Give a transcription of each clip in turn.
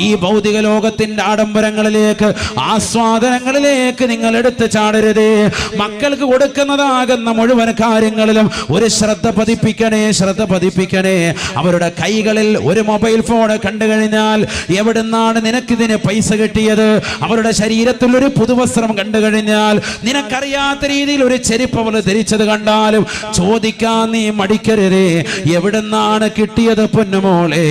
ഈ ഭൗതിക ലോകത്തിന്റെ ആഡംബരങ്ങളിലേക്ക്, ആസ്വാദനങ്ങളിലേക്ക് നിങ്ങൾ എടുത്തു ചാടരുതേ. മക്കൾക്ക് കൊടുക്കുന്നതാകുന്ന മുഴുവൻ കാര്യങ്ങളിലും ഒരു ശ്രദ്ധ പതിപ്പിക്കണേ. അവരുടെ കൈകളിൽ ഒരു മൊബൈൽ ഫോൺ കണ്ടു കഴിഞ്ഞാൽ എവിടുന്നാണ് നിനക്കിതിന് പൈസ കിട്ടിയത്? അവരുടെ ശരീരത്തിൽ ഒരു പുതുവസ്ത്രം കണ്ടു കഴിഞ്ഞാൽ, നിനക്കറിയാത്ത രീതിയിൽ ഒരു ചെരുപ്പ് അവർ ധരിച്ചത് കണ്ടാലും ചോദിക്കാൻ നീ മടിക്കരുതേ, എവിടുന്നാണ് കിട്ടിയത് പൊന്നുമോളെ?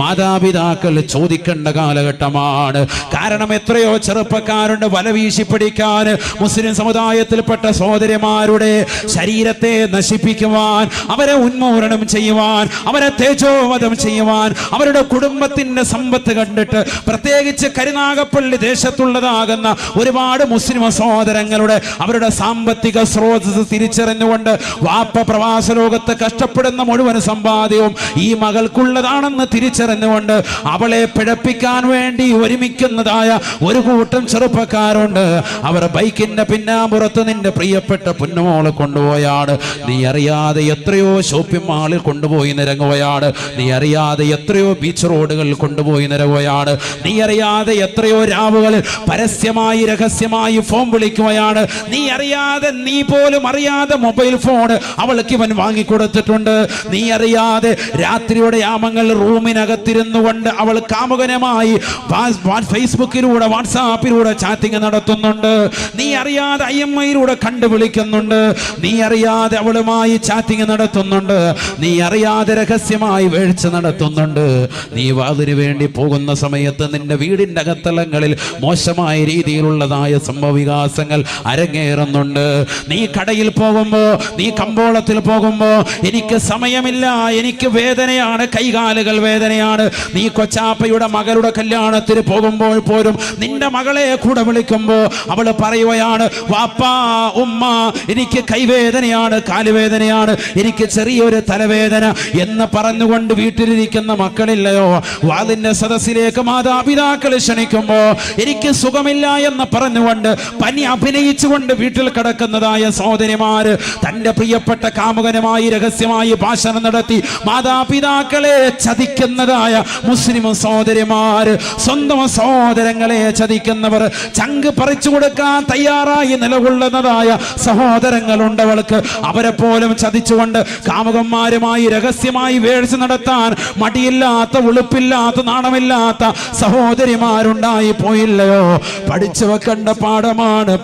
മാതാപിതാക്കൾ ചോദിക്കേണ്ട കാലഘട്ടമാണ്. കാരണം എത്രയോ ചെറുപ്പക്കാരുണ്ട് വല വീശി പിടിക്കാൻ മുസ്ലിം സമുദായത്തിൽപ്പെട്ട സഹോദരിമാരുടെ ശരീരത്തെ നശിപ്പിക്കുവാൻ, അവരെ ഉന്മൂലനം ചെയ്യുവാൻ, അവരെ തേജോവധം ചെയ്യുവാൻ, അവരുടെ കുടുംബത്തിന്റെ സമ്പത്ത് കണ്ടിട്ട്, പ്രത്യേകിച്ച് കരുനാഗപ്പള്ളി ദേശത്തുള്ളതാകുന്ന ഒരുപാട് മുസ്ലിം സഹോദരങ്ങളുടെ അവരുടെ സാമ്പത്തിക സ്രോതസ് തിരിച്ചറിഞ്ഞുകൊണ്ട് വാപ്പ പ്രവാസ ലോകത്ത് കഷ്ടപ്പെടുന്ന മുഴുവൻ സമ്പാദ്യവും ഈ മകൾക്കുള്ളതാണെന്ന് തിരിച്ചറിഞ്ഞുകൊണ്ട് അവളെ പിഴപ്പിക്കാൻ വേണ്ടി ഒരുമിക്കുന്നതായ ഒരു കൂട്ടം ചെറുപ്പക്കാരുണ്ട്. അവർ ബൈക്കിന്റെ പിന്നാമ്പുറത്ത് നിന്റെ പ്രിയപ്പെട്ട പൊന്നുമോളെ കൊണ്ടുപോയാണ്. നീ അറിയാതെ എത്രയോ ഷോപ്പിംഗ് മാളിൽ കൊണ്ടുപോയി നിരങ്ങുകയാണ്. നീ അറിയാതെ എത്രയോ ബീച്ച് റോഡുകളിൽ കൊണ്ടുപോയി നിരങ്ങുകയാണ്. നീ അറിയാതെ എത്രയോ രാവുകളിൽ പരസ്യമായി രഹസ്യമായി ഫോൺ വിളിക്കുകയാണ്. നീ അറിയാതെ, നീ പോലും അറിയാതെ മൊബൈൽ ഫോൺ അവൾക്ക് ഇവൻ വാങ്ങിക്കൊടുത്തിട്ടുണ്ട്. നീ അറിയാതെ രാത്രിയുടെ യാമങ്ങൾ റൂമിനകത്തിരുന്നു കൊണ്ട് അവൾ കാമുകനുമായി ഫേസ്ബുക്കിലൂടെ വാട്സാപ്പിലൂടെ ചാറ്റിംഗ് നടത്തുന്നുണ്ട്. നീ അറിയാതെ IMIയിലൂടെ കണ്ടുവിളിക്കുന്നുണ്ട്. നീ അറിയാതെ അവളുമായി ചാറ്റിംഗ് നടത്തുന്നുണ്ട്. നീ അറിയാതെ രഹസ്യമായി വീഴ്ച നടത്തുന്നുണ്ട്. നീ അതിനു വേണ്ടി പോകുന്ന സമയത്ത് നിന്റെ വീടിന്റെ അകത്തളങ്ങളിൽ മോശമായ രീതിയിലുള്ളതായ സംഭവവികാസങ്ങൾ അരങ്ങേറുന്നുണ്ട്. നീ കടയിൽ പോകുമ്പോ, നീ കമ്പോളത്തിൽ പോകുമ്പോ, എനിക്ക് സമയമില്ല, എനിക്ക് വേദനയാണ്, കൈകാലുകൾ വേദനയാണ്. നീ കൊച്ചാപ്പയുടെ മകളുടെ കല്യാണത്തിന് പോകുമ്പോൾ പോലും നിന്റെ മകളെ കൂടെ വിളിക്കുമ്പോ അവൾ പറയുകയാണ്, വാപ്പാ ഉമ്മ എനിക്ക് കൈവേദനയാണ്, കാലുവേദനയാണ്, എനിക്ക് ചെറിയൊരു തലവേദന എന്ന് പറഞ്ഞുകൊണ്ട് വീട്ടിലിരിക്കുന്ന മക്കളില്ലയോ? വാതിന്റെ സദസ്സിലേക്ക് മാതാപിതാക്കൾ ക്ഷണിക്കുമ്പോ എനിക്ക് സുഖമില്ല എന്ന് പറഞ്ഞുകൊണ്ട് പനി അഭിനയിച്ചുകൊണ്ട് വീട്ടിൽ കിടക്കുന്നതായ സഹോദരിമാര് തന്റെ പ്രിയപ്പെട്ട കാമുകനുമായി രഹസ്യമായി ഭാഷണം നടത്തി മാതാപിതാക്കളെ ചതിക്കുന്നതായ മുസ്ലിം സഹോദരിമാര്, സ്വന്തം സഹോദരങ്ങളെ ചതിക്കുന്നവർ, ചങ്ക് പറിച്ചു കൊടുക്കാൻ തയ്യാറായി നിലകൊള്ളുന്നതായ സഹോദരങ്ങളുണ്ടവൾക്ക്. അവരെ പോലും ചതിച്ചുകൊണ്ട് കാമുകന്മാരുമായി രഹസ്യമായി വേഴ്ച നടത്താൻ മടിയില്ലാത്ത, ഉളുപ്പില്ലാത്ത, നാണമില്ലാത്ത സഹോദരിമാരുണ്ടായി പോയില്ലയോ? പഠിച്ചു വെക്കേണ്ട പാഠമാണ്.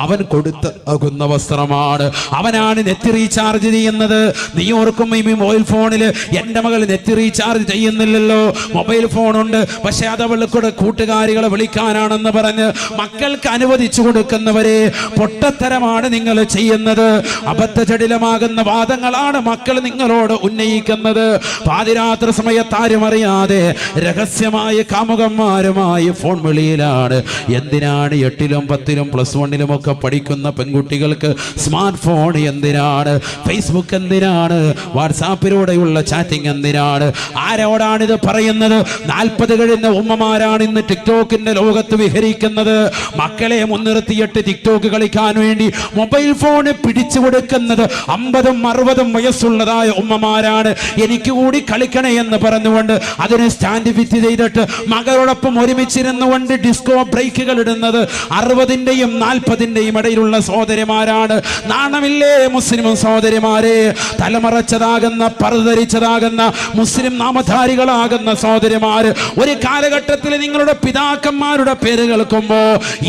അവൻ കൊടുത്താകുന്ന വസ്ത്രമാണ്. അവനാണ് നെറ്റ് റീചാർജ് ചെയ്യുന്നത്. നീ ഓർക്കും ഈ മൊബൈൽ ഫോണിൽ എൻ്റെ മകൾ നെറ്റ് റീചാർജ് ചെയ്യുന്നില്ലല്ലോ, മൊബൈൽ ഫോണുണ്ട്, പക്ഷെ അത് അവൾക്കൂടെ കൂട്ടുകാരികളെ വിളിക്കാനാണെന്ന് പറഞ്ഞ് മക്കൾക്ക് അനുവദിച്ചു കൊടുക്കുന്നവരെ പൊട്ടത്തരമാണ് നിങ്ങൾ ചെയ്യുന്നത്. അബദ്ധജടിലമാകുന്ന വാദങ്ങളാണ് മക്കൾ നിങ്ങളോട് ഉന്നയിക്കുന്നത്. പാതിരാത്രി സമയത്ത് ആരും അറിയാതെ രഹസ്യമായ കാമുകന്മാരുമായി ഫോൺ വിളിയിലാണ്. എന്തിനാണ് 8ലും 10ലും +1ലും ഒക്കെ പഠിക്കുന്ന പെൺകുട്ടികൾക്ക് സ്മാർട്ട് ഫോൺ എന്തിനാണ്? ഫേസ്ബുക്ക് എന്തിനാണ്? വാട്സാപ്പിലൂടെയുള്ള ചാറ്റിംഗ് എന്തിനാണ്? ആരോടാണിത് പറയുന്നത്? 40 കഴിഞ്ഞ ഉമ്മമാരാണ് ഇന്ന് ടിക്ടോക്കിന്റെ ലോകത്ത് വിഹരിക്കുന്നത്. മക്കളെ മുൻനിർത്തിയിട്ട് ടിക്ടോക്ക് കളിക്കാൻ വേണ്ടി മൊബൈൽ ഫോൺ പിടിച്ചു കൊടുക്കുന്നത് 50ഉം 60ഉം വയസ്സുള്ളതായ ഉമ്മമാരാണ്. എനിക്ക് കൂടി കളിക്കണേ എന്ന് പറഞ്ഞുകൊണ്ട് അതിന് സ്റ്റാൻഡ് ഫിറ്റ് ചെയ്തിട്ട് മകളോടൊപ്പം ഒരുമിച്ചിരുന്നു കൊണ്ട് ഡിസ്കോ ബ്രേക്കുകൾ ഇടുന്നത് 60ന്റെയും 40ന്റെയും ഇടയിലുള്ള സഹോദരിമാരാണ്. നാണമില്ലേ മുസ്ലിം സഹോദരിമാരെ? തലമറച്ചതാകുന്ന, പറുധരിച്ചതാകുന്ന മുസ്ലിം നാമധാരികളാകുന്ന സഹോദരിമാര്, ഒരു കാലഘട്ടത്തിൽ നിങ്ങളുടെ പിതാക്കന്മാരുടെ പേര് കേൾക്കുമ്പോ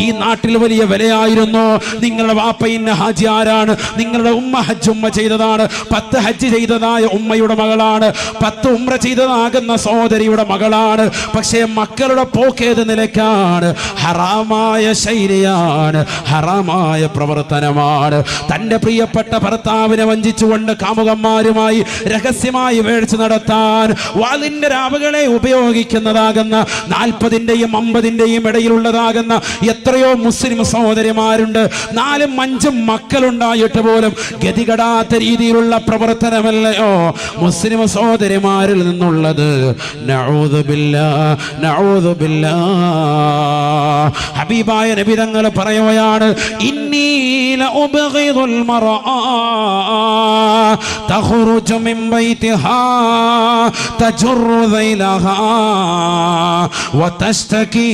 ഈ നാട്ടിൽ വലിയ വിലയായിരുന്നു. നിങ്ങളുടെ വാപ്പയിന്ന ഹാജി ആരാണ്? നിങ്ങളുടെ ഉമ്മ ഹജ്ജ് ഉമ്മ ചെയ്തതാണ്. 10 ഹജ്ജ് ചെയ്തതായ ഉമ്മയുടെ മകളാണ്. 10 ഉംറ ചെയ്തതാകുന്ന സഹോദരിയുടെ മകളാണ്. പക്ഷേ മക്കളുടെ പോക്കേത് നിലയ്ക്കാണ്? ഹറാമായ ശൈലിയാണ്, ഹറാമായ പ്രവർത്തനമാണ്. തന്റെ പ്രിയപ്പെട്ട ഭർത്താവിനെ വഞ്ചിച്ചുകൊണ്ട് കാമുകന്മാരുമായി രഹസ്യമായി വേഴ്ച നടത്താൻ വാളിന്റെ രാവുകളെ ഉപയോഗിക്കുന്നതാകുന്ന 40ന്റെയും 50ന്റെയും ഇടയിലുള്ളതാകുന്ന എത്രയോ മുസ്ലിം സഹോദരിമാരുണ്ട്. 4ഉം 5ഉം മക്കളുണ്ടായിട്ട് പോലും ഗതികടാത്ത രീതിയിലുള്ള പ്രവർത്തനമല്ലയോ മുസ്ലിം സഹോദരിമാരിൽ നിന്നുള്ളത്? നഊദു ബില്ലാഹ്. ഹബീബായ നബി തങ്ങൾ പറയുകയാണ്, ഇന്നി ലഉബ്ഗിദുൽ മർആ തഖ്റുജു മിൻ ബൈതിഹാ തജുറു ദൈലഹ زوجها وتشتكي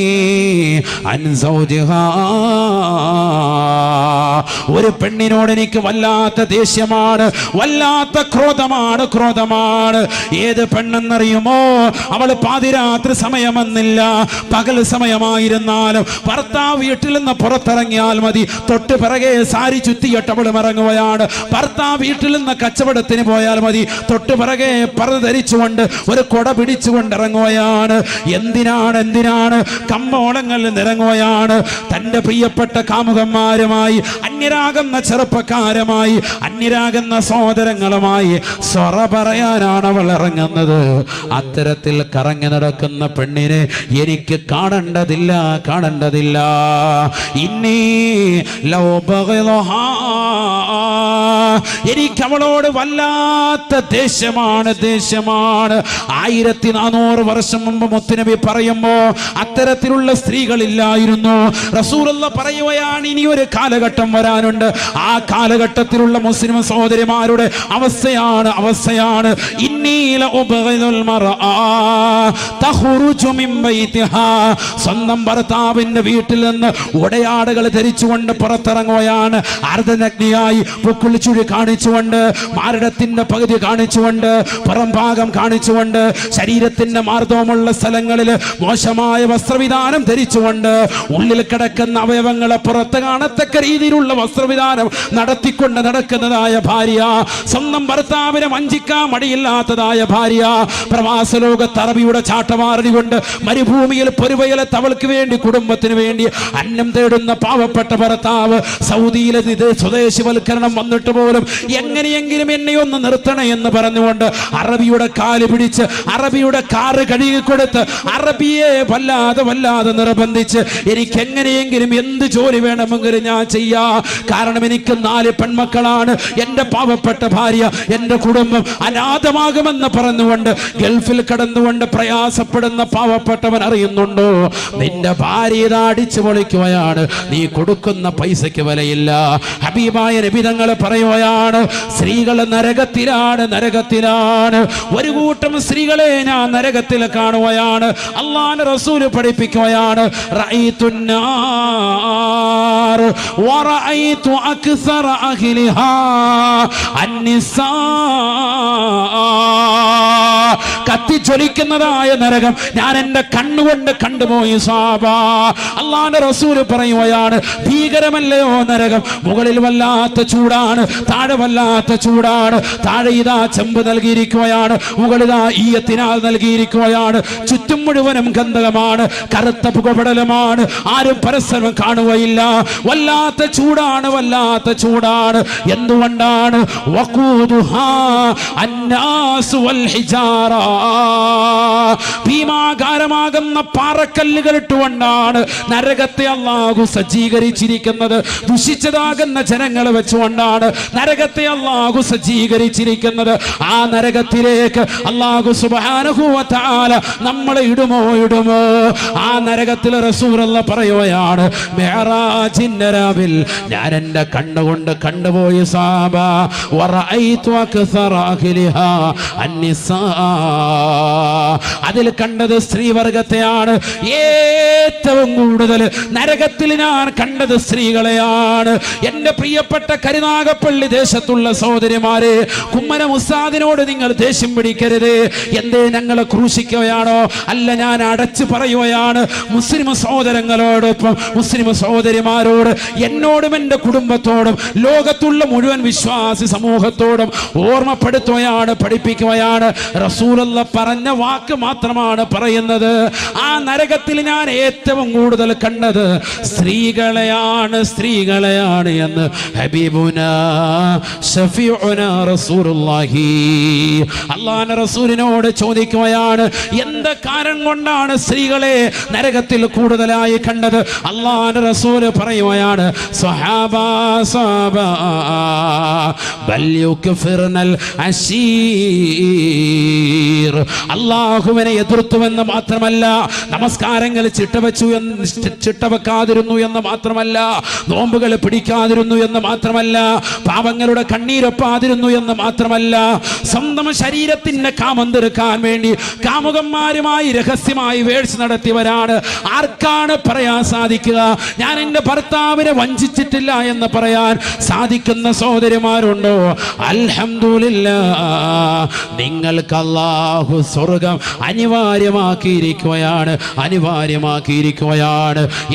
عن زوجها. ഒരു പെണ്ണിനോട് എനിക്ക് വല്ലാത്ത ദേഷ്യമാണ്, വല്ലാത്ത ക്രോധമാണ്. ഏത് പെണ്ണെന്നറിയുമോ? അവൾ പാതിരാത്രി സമയമെന്നില്ല, പകൽ സമയമായിരുന്നാലും ഭർത്താവ് വീട്ടിൽ നിന്ന് പുറത്തിറങ്ങിയാൽ മതി, തൊട്ട് പിറകെ സാരി ചുറ്റിയിട്ട് അവൾ ഇറങ്ങുകയാണ്. ഭർത്താവ് വീട്ടിൽ നിന്ന് കച്ചവടത്തിന് പോയാൽ മതി, തൊട്ട് പിറകെ പർദ്ദ ധരിച്ചുകൊണ്ട് ഒരു കൊട പിടിച്ചുകൊണ്ട് ഇറങ്ങുകയാണ്. എന്തിനാണ്? കമ്പോളങ്ങളിൽ നിറങ്ങുകയാണ്. തൻ്റെ പ്രിയപ്പെട്ട കാമുകന്മാരുമായി, അന്യരാകുന്ന ചെറുപ്പക്കാരുമായി, അന്യരാകുന്ന സഹോദരങ്ങളുമായി സ്വറ പറയാനാണ് അവൾ ഇറങ്ങുന്നത്. അത്തരത്തിൽ കറങ്ങി നടക്കുന്ന പെണ്ണിനെ എനിക്ക് കാണേണ്ടതില്ല. ഇന്നീ ലൗ ബഗളഹാ, എനിക്ക് അവളോട് വല്ലാത്ത ദേഷ്യമാണ്. 1400 വർഷം മുമ്പ് മുത്തുനബി പറയുമ്പോ അത്തരത്തിലുള്ള സ്ത്രീകളില്ലായിരുന്നു. റസൂലുള്ളാഹി പറയുകയാണ്, ഇനി ഒരു കാലഘട്ടം വരാനുണ്ട്. ആ കാലഘട്ടത്തിലുള്ള മുസ്ലിം സഹോദരിമാരുടെ അവസ്ഥയാണ് ഇന്നീല ഉബഗിദുൽ മർആ തഖ്റുജു മിൻ ബൈതിഹാ. സ്വന്തം ഭർത്താവിന്റെ വീട്ടിൽ നിന്ന് ഉടയാടകൾ ധരിച്ചുകൊണ്ട് പുറത്തിറങ്ങുകയാണ്. അർദ്ധനഗ്നിയായി പുക്കുളിച്ചുഴി കാണിച്ചുകൊണ്ട്, മാരടത്തിന്റെ പകുതി കാണിച്ചുകൊണ്ട്, പുറം ഭാഗം കാണിച്ചുകൊണ്ട്, ശരീരത്തിന്റെ മാർദ്ദവമുള്ള സ്ഥലങ്ങളിൽ മോശമായ വസ്ത്രവിധാനം ധരിച്ചുകൊണ്ട്, ഉള്ളിൽ കിടക്കുന്ന അവയവങ്ങളെ പുറത്ത് കാണത്തക്ക രീതിയിലുള്ള വസ്ത്രവിധാനം നടത്തിക്കൊണ്ട് നടക്കുന്നതായ ഭാര്യ, സ്വന്തം ഭർത്താവിനെ വഞ്ചിക്കാൻ മടിയില്ലാത്തതായ ഭാര്യ, പ്രവാസ ലോകത്ത് അറബിയുടെ ചാട്ടമാറടി കൊണ്ട് മരുഭൂമിയിൽ പൊരുവയലെ തവൾക്ക് വേണ്ടി, കുടുംബത്തിന് വേണ്ടി അന്നം തേടുന്ന പാവപ്പെട്ട ഭർത്താവ്, സൗദിയിലെ സ്വദേശിവൽക്കരണം വന്നിട്ട് പോലും എങ്ങനെയെങ്കിലും എന്നെ ഒന്ന് നിർത്തണേ എന്ന് പറഞ്ഞുകൊണ്ട് അറബിയുടെ കാല് പിടിച്ച്, അറബിയുടെ കാറ് കഴുകിക്കൊടുത്ത്, അറബിയെ വല്ലാതെ നിർബന്ധിച്ച് എനിക്ക് എങ്ങനെയെങ്കിലും എന്ത് ജോലി വേണമെങ്കിലും ഞാൻ ചെയ്യാ, കാരണം എനിക്ക് 4 പെൺമക്കളാണ്, എന്റെ പാവപ്പെട്ട ഭാര്യ, എന്റെ കുടുംബം അനാഥമാകുമെന്ന് പറഞ്ഞുകൊണ്ട് ഗൾഫിൽ കടന്നുകൊണ്ട് പ്രയാസപ്പെടുന്ന പാവപ്പെട്ടവൻ അറിയുന്നുണ്ടോ? നിന്റെ ഭാര്യ ഇതാ അടിച്ചു പൊളിക്കുകയാണ്, നീ കൊടുക്കുന്ന പൈസയ്ക്ക് വിലയില്ല. ഹബീബായ നബി തങ്ങൾ പറയുകയാണ്, സ്ത്രീകൾ നരകത്തിലാണ്. ഒരു കൂട്ടം സ്ത്രീകളെ ഞാൻ നരകത്തിൽ കാണുകയാണ്. അല്ലാഹുവിന്റെ റസൂൽ പഠിപ്പിക്കുകയാണ്, റഅയ്തുന്നാർ വറഅയ്തു അക്സറ അഹ്ലിഹാ അന്നിസാ. കത്തിജ്വലിക്കുന്നതായ നരകം ഞാൻ എന്റെ കണ്ണുകൊണ്ട് കണ്ടുപോയി സാബ. അല്ലാഹുവിന്റെ റസൂൽ പറയുകയാണ്, ഭീകരമല്ലയോ നരകം? മുകളിൽ വല്ലാത്ത ചൂടാണ്, താഴെ വല്ലാത്ത ചൂടാണ്. താഴെ ഇതാ ചെമ്പ് നൽകിയിരിക്കുകയാണ്, മുകളിതാ ഈയത്തിനാൽ നൽകിയിരിക്കുകയാണ്. ചുറ്റും മുഴുവനും ഗന്ധകമാണ്, കറുത്ത പുകപടലമാണ്, ആരും പരസ്പരം കാണുകയില്ല. വല്ലാത്ത ചൂടാണ്. എന്തുകൊണ്ടാണ്? വഖൂദുഹാ അന്നാസ് വൽ ഹിജാറ. ഭീമാകാരമാകുന്ന പാറക്കല്ലുകൾ ഇട്ടുകൊണ്ടാണ് നരകത്തെ അല്ലാഹു സജ്ജീകരിച്ചിരിക്കുന്നത്. ദുഷിച്ചതാകുന്ന ജനങ്ങളെ വെച്ചുകൊണ്ടാണ് നരകത്തെ അല്ലാഹു സജ്ജീകരിച്ചിരിക്കുന്നത്. ആ നരകത്തിലേക്ക് അല്ലാഹു സുബ്ഹാനഹു വ തആല നമ്മളെ ഇടുമോ? ആ നരകത്തിൽ റസൂലുള്ളാഹി പറയുകയാണ്, മിഅ്റാജിന്റെ രാവിൽ ഞാൻ എന്റെ കണ്ണുകൊണ്ട് കണ്ടുപോയി സാബ. വറഅയ്തു അക്സറ അഹ്ലിഹാ അന്നിസാ. അതിൽ കണ്ടത് സ്ത്രീവർഗത്തെയാണ്. ഏറ്റവും കൂടുതൽ നരകത്തിൽ ഞാൻ കണ്ടത് സ്ത്രീകളെയാണ്. എന്റെ പ്രിയപ്പെട്ട കരുനാഗപ്പള്ളി ദേശത്തുള്ള സഹോദരിമാരെ, കുമ്മനം ഉസ്താദിനോട് നിങ്ങൾ ദേഷ്യം പിടിക്കരുത്. എന്തേ ഞങ്ങളെ ക്രൂശിക്കുകയാണോ? അല്ല, ഞാൻ അടച്ചു പറയുകയാണ്. മുസ്ലിം സഹോദരങ്ങളോടൊപ്പം മുസ്ലിം സഹോദരിമാരോട്, എന്നോടും എൻ്റെ കുടുംബത്തോടും ലോകത്തുള്ള മുഴുവൻ വിശ്വാസി സമൂഹത്തോടും ഓർമ്മപ്പെടുത്തുകയാണ്, പഠിപ്പിക്കുകയാണ്. റസൂലുള്ളാഹി പറഞ്ഞ വാക്ക് മാത്രമാണ് പറയുന്നത്. ആ നരകത്തിൽ ഞാൻ ഏറ്റവും കൂടുതൽ കണ്ടത് സ്ത്രീകളെയാണ് എന്ന് ഹബീബുനാ ശഫീഉനാ റസൂലുള്ളാഹി. അല്ലാഹുവിന്റെ റസൂലിനോട് ചോദിക്കുകയാണ്, എന്ത് കാരണം കൊണ്ടാണ് സ്ത്രീകളെ നരകത്തിൽ കൂടുതലായി കണ്ടത്? അല്ലാഹുവിന്റെ റസൂൽ പറയുകയാണ്, സ്വഹാബാ ബൽ യുക്ഫിർനൽ അശീർ. അല്ലാഹുവിനെ എതിർത്തുവെന്ന് മാത്രമല്ല, നമസ്കാരങ്ങൾ ചിട്ടവെക്കാതിരുന്നു എന്ന് മാത്രമല്ല, നോമ്പുകൾ പിടിക്കാതിരുന്നു എന്ന് മാത്രമല്ല, പാപ പാവങ്ങളുടെ കണ്ണീരൊപ്പാതിരുന്നു എന്ന് മാത്രമല്ല, സ്വന്തം ശരീരത്തിന്റെ കാമം തീർക്കാൻ വേണ്ടി കാമുകന്മാരുമായി രഹസ്യമായി വേഴ്ച നടത്തിയവരാണ്. ആർക്കാണ് പറയാൻ സാധിക്കുക? ഞാൻ എൻ്റെ ഭർത്താവിനെ വഞ്ചിച്ചിട്ടില്ല എന്ന് പറയാൻ സാധിക്കുന്ന സഹോദരിമാരുണ്ടോ? അൽഹംദുലില്ലാഹ്, നിങ്ങൾക്ക് അല്ലാഹു സ്വർഗം അനിവാര്യമാക്കിയിരിക്കുകയാണ്.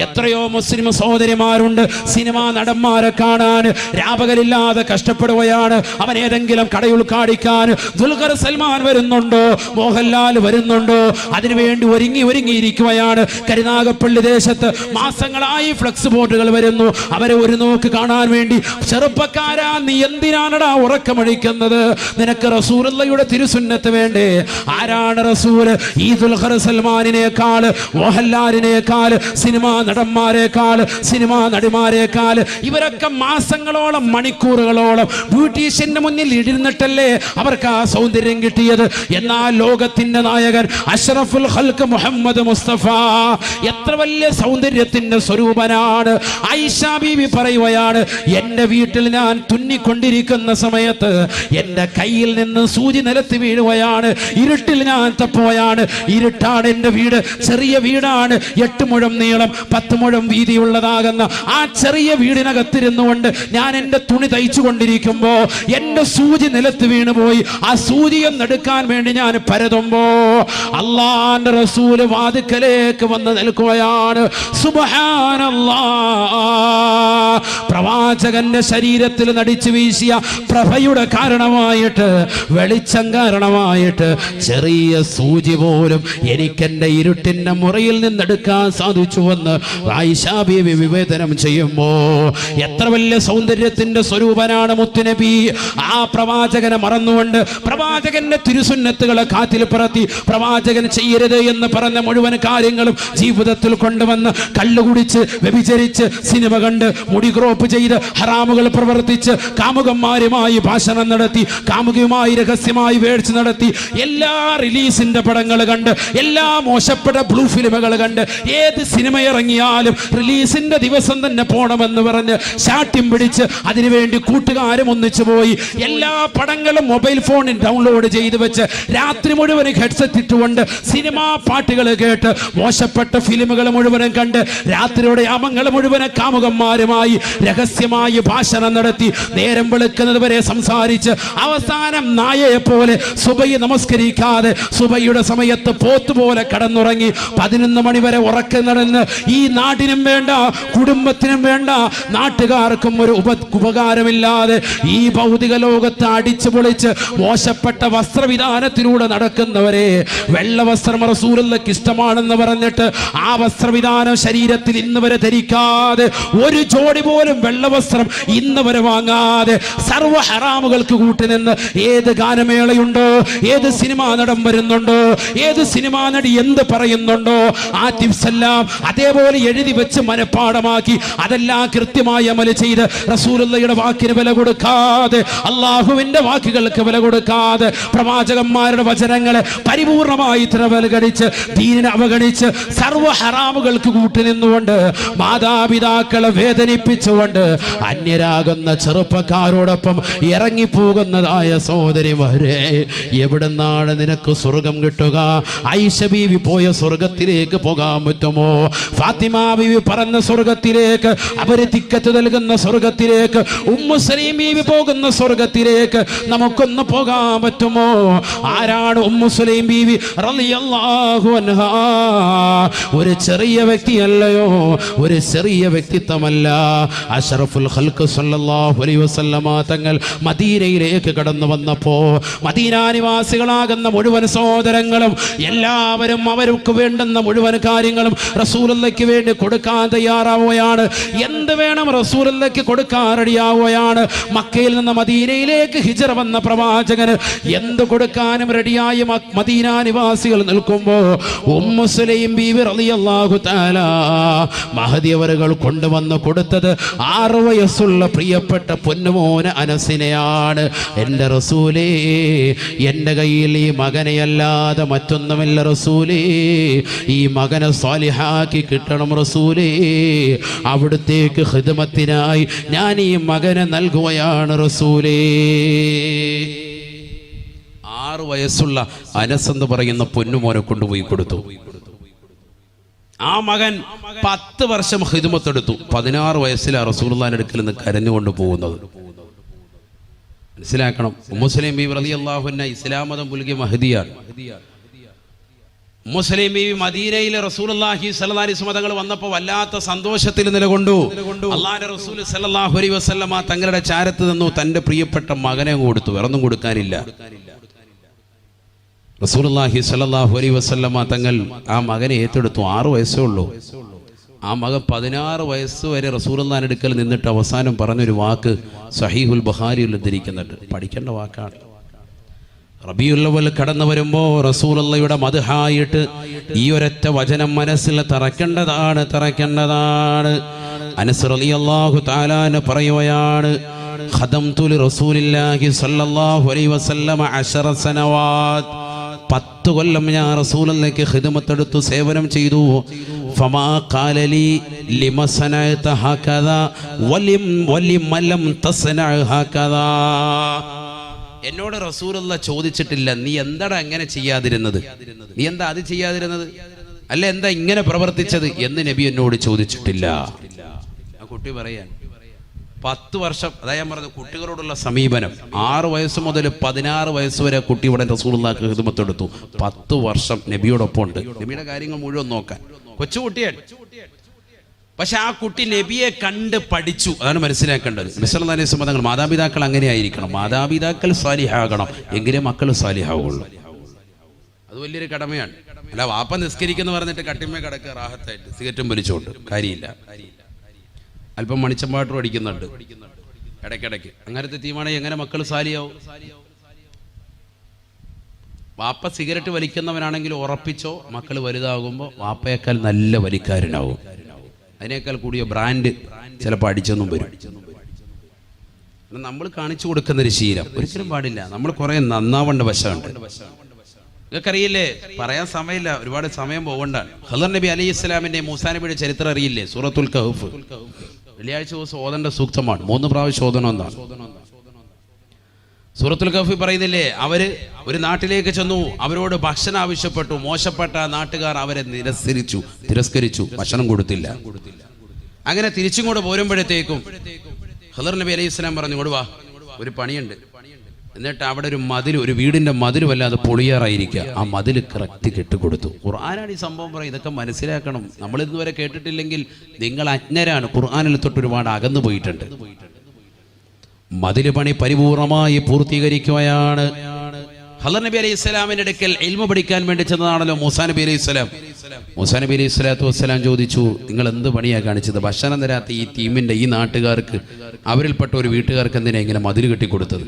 എത്രയോ മുസ്ലിം സഹോദരിമാരുണ്ട് സിനിമാ നടന്മാരെ കാണാൻ രാപകലില്ലാതെ കഷ്ടപ്പെടുകയാണ്. അവൻ ഏതെങ്കിലും കടയിൽ കാണിക്കാൻ ദുൽഖർ സൽമാൻ വരുന്നുണ്ടോ, മോഹൻലാൽ വരുന്നുണ്ടോ, അതിനുവേണ്ടി ഒരുങ്ങിയിരിക്കുകയാണ്. കരുനാഗപ്പള്ളി ദേശത്ത് മാസങ്ങളായി ഫ്ലക്സ് ബോർഡുകൾ വരുന്നു. അവരെ ഒരു നോക്ക് കാണാൻ വേണ്ടി. ചെറുപ്പക്കാരാ, നീ എന്തിനാണടാ ഉറക്കമഴിക്കുന്നത്? നിനക്ക് റസൂലുള്ളാഹിയുടെ തിരുസുന്നത്ത് വേണ്ടേ? ആരാണ് റസൂൽ? ഈ ദുൽഖർ സൽമാനിനേക്കാൾ, മോഹൻലാലിനേക്കാൾ, സിനിമാ നടന്മാരെക്കാൾ, സിനിമാ നടിമാരെക്കാൾ ഇവരൊക്കെ മാസങ്ങളോളം മണിക്കൂറുകളോളം ബ്യൂട്ടീഷ്യന്റെ മുന്നിൽ ഇരുന്നിട്ടല്ലേ അവർക്ക് ആ സൗന്ദര്യം കിട്ടിയത്. എന്നാൽ ലോകത്തിന്റെ നായകൻ അഷ്റഫുൽ ഖൽഖ് മുഹമ്മദ് മുസ്തഫ എത്ര വലിയ സൗന്ദര്യത്തിന്റെ സ്വരൂപനാണ്. ആയിഷ ബീവി പറയുകയാണ്, എൻ്റെ വീട്ടിൽ ഞാൻ തുന്നിക്കൊണ്ടിരിക്കുന്ന സമയത്ത് എൻ്റെ കയ്യിൽ നിന്ന് സൂചി നിലത്ത് വീഴുകയാണ്. ഇരുട്ടിൽ ഞാൻ തപ്പോയാണ്. ഇരുട്ടാണ് എൻ്റെ വീട്, ചെറിയ വീടാണ്. 8 മുഴം നീളം 10 മുഴം വീതിയുള്ളതാകുന്ന ആ ചെറിയ വീടിനകത്തിരുന്നുകൊണ്ട് ഞാൻ എൻ്റെ തുണി തയ്ച്ചു കൊണ്ടിരിക്കുമ്പോ എൻ്റെ സൂചി നിലത്ത് വീണുപോയി. ആ സൂചിയും എടുക്കാൻ വേണ്ടി ഞാൻ പരതുമ്പോ അല്ലാഹുവിന്റെ റസൂൽ വാതിക്കലേക്ക് വന്ന് നിൽക്കുകയാണ്. സുബ്ഹാനല്ലാഹ്, പ്രവാചകന്റെ ശരീരത്തിൽ നടിച്ചു വീശിയ പ്രഭയുടെ കാരണമായിട്ട്, വെളിച്ചം കാരണമായിട്ട് ചെറിയ സൂചി പോലും എനിക്കെന്റെ ഇരുട്ടിന്റെ മുറിയിൽ നിന്നെടുക്കാൻ സാധിച്ചുവെന്ന് ആയിഷ ബീവി വിവേചനം ചെയ്യുമ്പോ എത്ര വലിയ സൗന്ദര്യത്തിന്റെ സ്വരൂപനാണ് മുത്തുനബി. ആ പ്രവാചകനെ മറന്നുകൊണ്ട് പ്രവാചകന്റെ തിരുസുന്നത്തുകളെ കാറ്റിൽ പറത്തി പ്രവാചകൻ ചെയ്യരുത് എന്ന് പറഞ്ഞ മുഴുവൻ കാര്യങ്ങളും ജീവിതത്തിൽ കൊണ്ടുവന്ന് കള്ളുകുടിച്ച്, വ്യഭിചരിച്ച്, സിനിമ കണ്ട്, മുടി ക്രോപ്പ് ചെയ്ത്, ഹറാമുകൾ പ്രവർത്തിച്ച്, കാമുകന്മാരുമായി ഭാഷണം നടത്തി, കാമുകയുമായി രഹസ്യമായി വേഴ്ച നടത്തി, എല്ലാ റിലീസിന്റെ പടങ്ങൾ കണ്ട്, എല്ലാ മോശപ്പെട്ട ബ്ലൂ ഫിലിമുകൾ കണ്ട്, ഏത് സിനിമ ഇറങ്ങിയാലും റിലീസിന്റെ ദിവസം തന്നെ പോണമെന്ന് പറഞ്ഞ് ശാഠ്യം പിടിച്ച് അതിനുവേണ്ടി കൂട്ടുകാരും ഒന്നിച്ചു പോയി എല്ലാ പടങ്ങളും മൊബൈൽ ഫോണിൽ ഡൗൺലോഡ് ചെയ്ത് വെച്ച് രാത്രി മുഴുവൻ ഹെഡ്സെറ്റ് ഇട്ടുകൊണ്ട് സിനിമാ പാട്ടുകൾ കേട്ട് മോശപ്പെട്ട ഫിലിമുകൾ മുഴുവനും കണ്ട് രാത്രിയുടെ യാമങ്ങൾ മുഴുവനും കാമുകന്മാരുമായി രഹസ്യമായി ഭാഷണം നടത്തി നേരം വെളുക്കുന്നത് വരെ സംസാരിച്ച് അവസാനം നായയെ പോലെ സുബഹി നമസ്കരിക്കാതെ സുബഹിയുടെ സമയത്ത് പോത്തുപോലെ കടന്നുറങ്ങി 11 മണി വരെ ഉറക്കം നടന്ന് ഈ നാടിനും വേണ്ട, കുടുംബത്തിനും വേണ്ട, നാട്ടുകാർക്കും ഒരു ഉപകാരമില്ലാതെ ഈ ഭൗതിക ലോകത്ത് അടിച്ചു പൊളിച്ച് മോശപ്പെട്ട വസ്ത്രവിധാനത്തിലൂടെ നടക്കുന്നവരെ വെള്ള വസ്ത്രം റസൂലുള്ളാഹിക്ക് ഇഷ്ടമാണെന്ന് പറഞ്ഞിട്ട് ആ വസ്ത്രവിധാനം ശരീരത്തിൽ ഇന്ന് വരെ ധരിക്കാതെ, ഒരു ജോഡി പോലും വെള്ള വസ്ത്രം ഇന്ന് വരെ വാങ്ങാതെ, സർവ്വ ഹറാമുകൾക്ക് കൂട്ടുനിന്ന് ഏത് ഗാനമേളയുണ്ടോ, ഏത് സിനിമാ നടൻ വരുന്നുണ്ടോ, ഏത് സിനിമാ നടി എന്ത് പറയുന്നുണ്ടോ ആ ടിപ്സ് എല്ലാം അതേപോലെ എഴുതി വെച്ച് മനഃപ്പാടമാക്കി അതെല്ലാം കൃത്യമായി അമൽ ചെയ്ത് റസൂലുള്ളാഹിയുടെ വാക്കിന് വില കൊടുക്കാതെ, അള്ളാഹുവിന്റെ വാക്കുകൾക്ക് വില കൊടുക്കാതെ, പ്രവാചകന്മാരുടെ വചനങ്ങളെ പരിപൂർണമായി അവഗണിച്ച്, ദീനിനെ അവഗണിച്ച്, സർവ്വ ഹറാമുകൾക്ക് കൂട്ടുനിന്നുകൊണ്ട്, മാതാപിതാക്കളെ വേദനിപ്പിച്ചുകൊണ്ട് അന്യരാകുന്ന ചെറുപ്പക്കാരോടൊപ്പം ഇറങ്ങിപ്പോകുന്നതായ സഹോദരിമാരെ, എവിടുന്നാണ് നിനക്ക് സ്വർഗം കിട്ടുക? ആയിഷ ബീവി പോയ സ്വർഗത്തിലേക്ക് പോകാൻ പറ്റുമോ? ഫാത്തിമ ബീവി പറഞ്ഞ സ്വർഗത്തിലേക്ക്, അവര് തിക്കത്ത് നൽകുന്ന സ്വർഗത്തിലേക്ക്, ഉമ്മു സലീം ബീവി പോകുന്ന സ്വർഗത്തിലേക്ക് നമുക്കൊന്ന് പോകാൻ പറ്റുമോ? ആരാണ് ഉമ്മു സലീം ബീവി റളിയല്ലാഹു അൻഹാ? ഒരു ചെറിയ വ്യക്തിയല്ലയോ, ഒരു ചെറിയ വ്യക്തിത്വമല്ല. അഷ്റഫുൽ ഖൽഖ് സല്ലല്ലാഹു അലൈഹി വസല്ലമ തങ്ങൾ മദീനയിലേക്ക് കടന്നു വന്നപ്പോ മദീന നിവാസികളാകുന്ന മുഴുവൻ സഹോദരങ്ങളും എല്ലാവരും അവർക്ക് വേണ്ടുന്ന മുഴുവൻ കാര്യങ്ങളും റസൂലുള്ളാഹിക്ക് വേണ്ടി കൊടുക്കാൻ തയ്യാറാവുകയാണ്. എന്ത് വേണം റസൂലുള്ളാഹിക്ക് കൊടുക്കാൻ റെഡിയാവുകയാണ്. മക്കയിൽ നിന്ന് മദീനയിലേക്ക് ഹിജ്റ വന്ന പ്രവാചകന് എന്ത് കൊടുക്കാനും റെഡിയായി മദീന നിവാസികൾ നിൽക്കുമ്പോ ഉമ്മു സലീം ബീവി റളിയല്ലാഹു തആല മഹദി അവറുകൾ കൊണ്ടുവന്ന് കൊടുത്തത് 6 വയസ്സുള്ള പ്രിയപ്പെട്ട പൊന്നുമോന് അനസിനെയാണ്. എൻ്റെ റസൂലേ, എൻ്റെ കയ്യിൽ ഈ മകനെയല്ലാതെ മറ്റൊന്നുമില്ല റസൂലേ, ഈ മകനെ സ്വാലിഹാക്കി കിട്ടണം റസൂലേ, അവിടുത്തേക്ക് ഖിദ്മത്തിനായി ഞാൻ ഈ മകനെ നൽകുകയാണ് റസൂലേ. 6 വയസ്സുള്ള അനസ് എന്ന് പറയുന്ന പൊന്നുമോനെ കൊണ്ടുപോയി കൊടുത്തു. ആ മകൻ 10 വർഷം ഖിദ്മത്തെടുത്തു. 16 വയസ്സിലാണ് റസൂലുള്ളാഹിന്റെ അടുക്കൽ നിന്ന് കരഞ്ഞുകൊണ്ട് പോകുന്നത്. മനസ്സിലാക്കണം, ഉമ്മു സലീം ബീവി റളിയല്ലാഹു അൻഹ ഇസ്ലാം മതം പുൽകിയ മഹദിയാണ്. ഉമ്മു സലീം ബീവി മദീനയിലെ റസൂലുള്ളാഹി സ്വല്ലല്ലാഹി അലൈഹി വസല്ലം തങ്ങൾ വന്നപ്പോൾ വല്ലാത്ത സന്തോഷത്തിൽ നിലകൊണ്ടു. അല്ലാഹുവിന്റെ റസൂൽ സ്വല്ലല്ലാഹു അലൈഹി വസല്ലം തങ്ങളുടെ ചാരത്ത് നിന്നു തന്റെ പ്രിയപ്പെട്ട മകനെ കൊടുത്തു. വേറൊന്നും കൊടുക്കാനില്ല. റസൂലുള്ളാഹി സ്വല്ലല്ലാഹു അലൈഹി വസല്ലം തങ്ങൾ ആ മകനെ ഏറ്റെടുത്തു. 6 വയസ്സേ ഉള്ളൂ. ആ മകൻ 16 വയസ്സ് വരെ റസൂലുള്ളാഹിന്റെ അടുക്കൽ നിന്നിട്ട് അവസാനം പറഞ്ഞൊരു വാക്ക് സഹീഹുൽ ബുഖാരിയിൽ ഉദ്ധരിക്കുന്നുണ്ട്. പഠിക്കേണ്ട വാക്കാണ്. റബീഉൽ അവ്വൽ കടന്നു വരുമ്പോൾ റസൂലുള്ളാഹിയുടെ മദ്ഹായിട്ട് ഈ ഒരൊറ്റ വചനം മനസ്സിൽ തറയ്ക്കേണ്ടതാണ്. അനസ് റളിയല്ലാഹു തആല പറയുകയാണ്, ഖദംതു റസൂലില്ലാഹി സ്വല്ലല്ലാഹു അലൈഹി വസല്ലം 10 സനവാത്. 10 കൊല്ലം ഞാൻ റസൂലുള്ളാഹിക്ക് ഖിദ്മത്തെടുത്തു, സേവനം ചെയ്തു. ഫമാ ഖാല ലി ലിമ സനഅത ഹകദാ വലിമ ലം തസ്നഅ ഹകദാ. എന്നോട് റസൂലുള്ളാഹി ചോദിച്ചിട്ടില്ല, നീ എന്താടാ അങ്ങനെ ചെയ്യാതിരുന്നത്, നീ എന്താ അത് ചെയ്യാതിരുന്നത്, അല്ല എന്താ ഇങ്ങനെ പ്രവർത്തിച്ചത് എന്ന് നബി എന്നോട് ചോദിച്ചിട്ടില്ല. ആ കുട്ടി പറയാൻ 10 വർഷം, അതായത് ഞാൻ പറഞ്ഞത് കുട്ടികളോടുള്ള സമീപനം. 6 വയസ്സ് മുതൽ 16 വയസ്സ് വരെ കുട്ടി ഇവിടെ റസൂലുള്ളാഹിക്ക് ഖിദ്മത്തെടുത്തു. 10 വർഷം നബിയോടൊപ്പം ഉണ്ട്. നബിയുടെ കാര്യങ്ങൾ മുഴുവൻ നോക്കാൻ. കൊച്ചുകുട്ടിയാണ്, പക്ഷെ ആ കുട്ടി നബിയെ കണ്ട് പഠിച്ചു. അതാണ് മനസ്സിലാക്കേണ്ടത്. നബി സല്ലല്ലാഹു അലൈഹി വസല്ലം തങ്ങൾ മാതാപിതാക്കൾ അങ്ങനെ ആയിരിക്കണം. മാതാപിതാക്കൾ സാലിഹാകണം, എങ്കിലേ മക്കൾ സാലിഹാവുള്ളൂ. അത് വലിയൊരു കടമയാണ്. അല്ല വാപ്പ നിസ്കരിക്കുന്നു പറഞ്ഞിട്ട് കട്ടിമേ കിടക്കുക റാഹത്തായിട്ട് സിഗരറ്റും വലിച്ചോണ്ട് കാര്യമില്ല. അല്പം മണിച്ചമ്പാട്ടും അടിക്കുന്നുണ്ട് ഇടയ്ക്കിടയ്ക്ക്. അങ്ങനത്തെ തീമാണെങ്കിൽ എങ്ങനെ മക്കൾ സാലിയാവും? വാപ്പ സിഗരറ്റ് വലിക്കുന്നവനാണെങ്കിൽ ഉറപ്പിച്ചോ മക്കൾ വലുതാകുമ്പോൾ വാപ്പയേക്കാൾ നല്ല വലിക്കാരനാവും. അതിനേക്കാൾ കൂടിയ ബ്രാൻഡ് ചിലപ്പോൾ അടിച്ചൊന്നും വരും. നമ്മൾ കാണിച്ചു കൊടുക്കുന്നൊരു ശീലം ഒരിക്കലും പാടില്ല. നമ്മൾ കുറെ നന്നാവേണ്ട വശമുണ്ട്. നിങ്ങൾക്കറിയില്ലേ, പറയാൻ സമയമില്ല, ഒരുപാട് സമയം പോകണ്ടാണ്. ഖദർ നബി അലൈഹി ഇസ്ലാമിന്റെ മൂസാ നബിയുടെ ചരിത്രം അറിയില്ലേ? സൂറത്തുൽ കഹ്ഫ് വെള്ളിയാഴ്ച ദിവസം ഓതേണ്ട സൂക്തമാണ്. 3 പ്രാവശ്യം ഓതണം എന്നാണ്. സൂറത്തുൽ കഹ്ഫ് പറയുന്നില്ലേ, അവര് ഒരു നാട്ടിലേക്ക് ചെന്നു, അവരോട് ഭക്ഷണം ആവശ്യപ്പെട്ടു. മോശപ്പെട്ട നാട്ടുകാർ അവരെ തിരസ്കരിച്ചു, ഭക്ഷണം കൊടുത്തില്ല. അങ്ങനെ തിരിച്ചും കൂടെ പോരുമ്പോഴത്തേക്കും ഖദർ നബി അലൈഹി ഇസ്ലാം പറഞ്ഞു, ഇങ്ങോട്ട് വാ, ഒരു പണിയുണ്ട്. എന്നിട്ട് അവിടെ ഒരു വീടിന്റെ മതിൽ വല്ലാതെ പൊളിയാറായിരിക്കുക. ആ മതിൽ കറക്റ്റ് കെട്ടിക്കൊടുത്തു. ഖുർആനാണ് ഈ സംഭവം പറയും. ഇതൊക്കെ മനസ്സിലാക്കണം. നമ്മൾ ഇതുവരെ കേട്ടിട്ടില്ലെങ്കിൽ നിങ്ങൾ അജ്ഞരാണ്. ഖുർആനിൽ തൊട്ട് ഒരുപാട് അകന്നു പോയിട്ടുണ്ട്. മതിൽ പണി പരിപൂർണമായി പൂർത്തീകരിക്കുകയാണ്. ഖദർ നബി അലൈഹി സ്വലാമിന്റെ അടുക്കൽ ഇൽമു പഠിക്കാൻ വേണ്ടി ചെന്നതാണല്ലോ മൂസാ നബി അലൈഹി സ്വലാം. മൂസാ നബി അലൈഹി സ്വലാത്തു വസ്സലാം ചോദിച്ചു, നിങ്ങൾ എന്ത് പണിയാ കാണിച്ചത്? ഭക്ഷണം തരാത്ത ഈ ടീമിന്റെ ഈ നാട്ടുകാർക്ക്, അവരിൽപ്പെട്ട ഒരു വീട്ടുകാർക്ക് എന്തിനാ ഇങ്ങനെ മതിൽ കെട്ടിക്കൊടുത്തത്?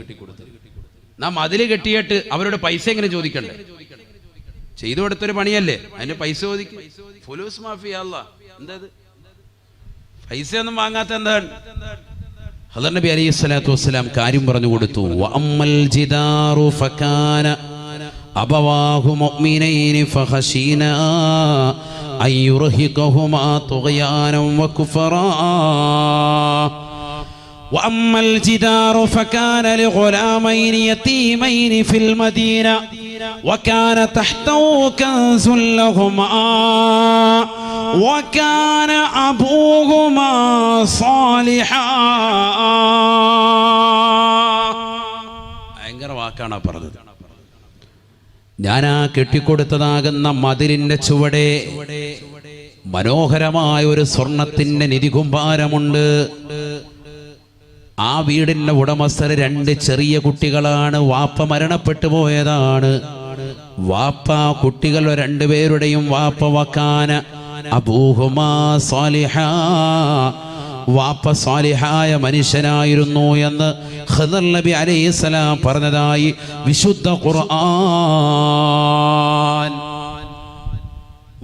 നാം മതിൽ കെട്ടിയിട്ട് അവരുടെ പൈസ എങ്ങനെ ചോദിക്കണ്ടേ? ചെയ്തു കൊടുത്തൊരു പണിയല്ലേ, അതിന്റെ പൈസ ചോദിക്കും. ഫുലൂസ് മാഫിയ എന്താ പൈസ ഒന്നും വാങ്ങാത്ത എന്താണ്? ഖദർ നബി അലൈഹി സ്വലാത്തു വസ്സലാം കാര്യം പറഞ്ഞു കൊടുത്തു. വഅമ്മൽ ജിദാറു ഫകാന അബവാഹു മുഅ്മിനൈനി ഫഖശീനാ അയ്യുർഹിഖഹുമാ തുഗ്യാനം വകുഫറാ. وأما الجدار فكان لغلامين يتيمين في المدينة وكان تحته كنز لهما وكان أبوهما صالحا. ഭയങ്കര വാക്കാണ് പറഞ്ഞത്. ഞാനാ കെട്ടിക്കൊടുത്തതാകുന്ന മതിലിന്റെ ചുവടെ മനോഹരമായ ഒരു സ്വർണത്തിന്റെ നിധികുംഭാരമുണ്ട്. ആ വീടിന്റെ ഉടമസ്ഥർ 2 ചെറിയ കുട്ടികളാണ്. വാപ്പ മരണപ്പെട്ടു പോയതാണ്. വാപ്പ കുട്ടികൾ 2 പേരുടെയും വാപ്പ വക്കാന അബൂഹുമാ സാലിഹാ, വാപ്പ സാലിഹായ മനുഷ്യനായിരുന്നു എന്ന് ഖദർ നബി അലൈഹിസ്സലാം പറഞ്ഞതായി വിശുദ്ധ ഖുർആൻ.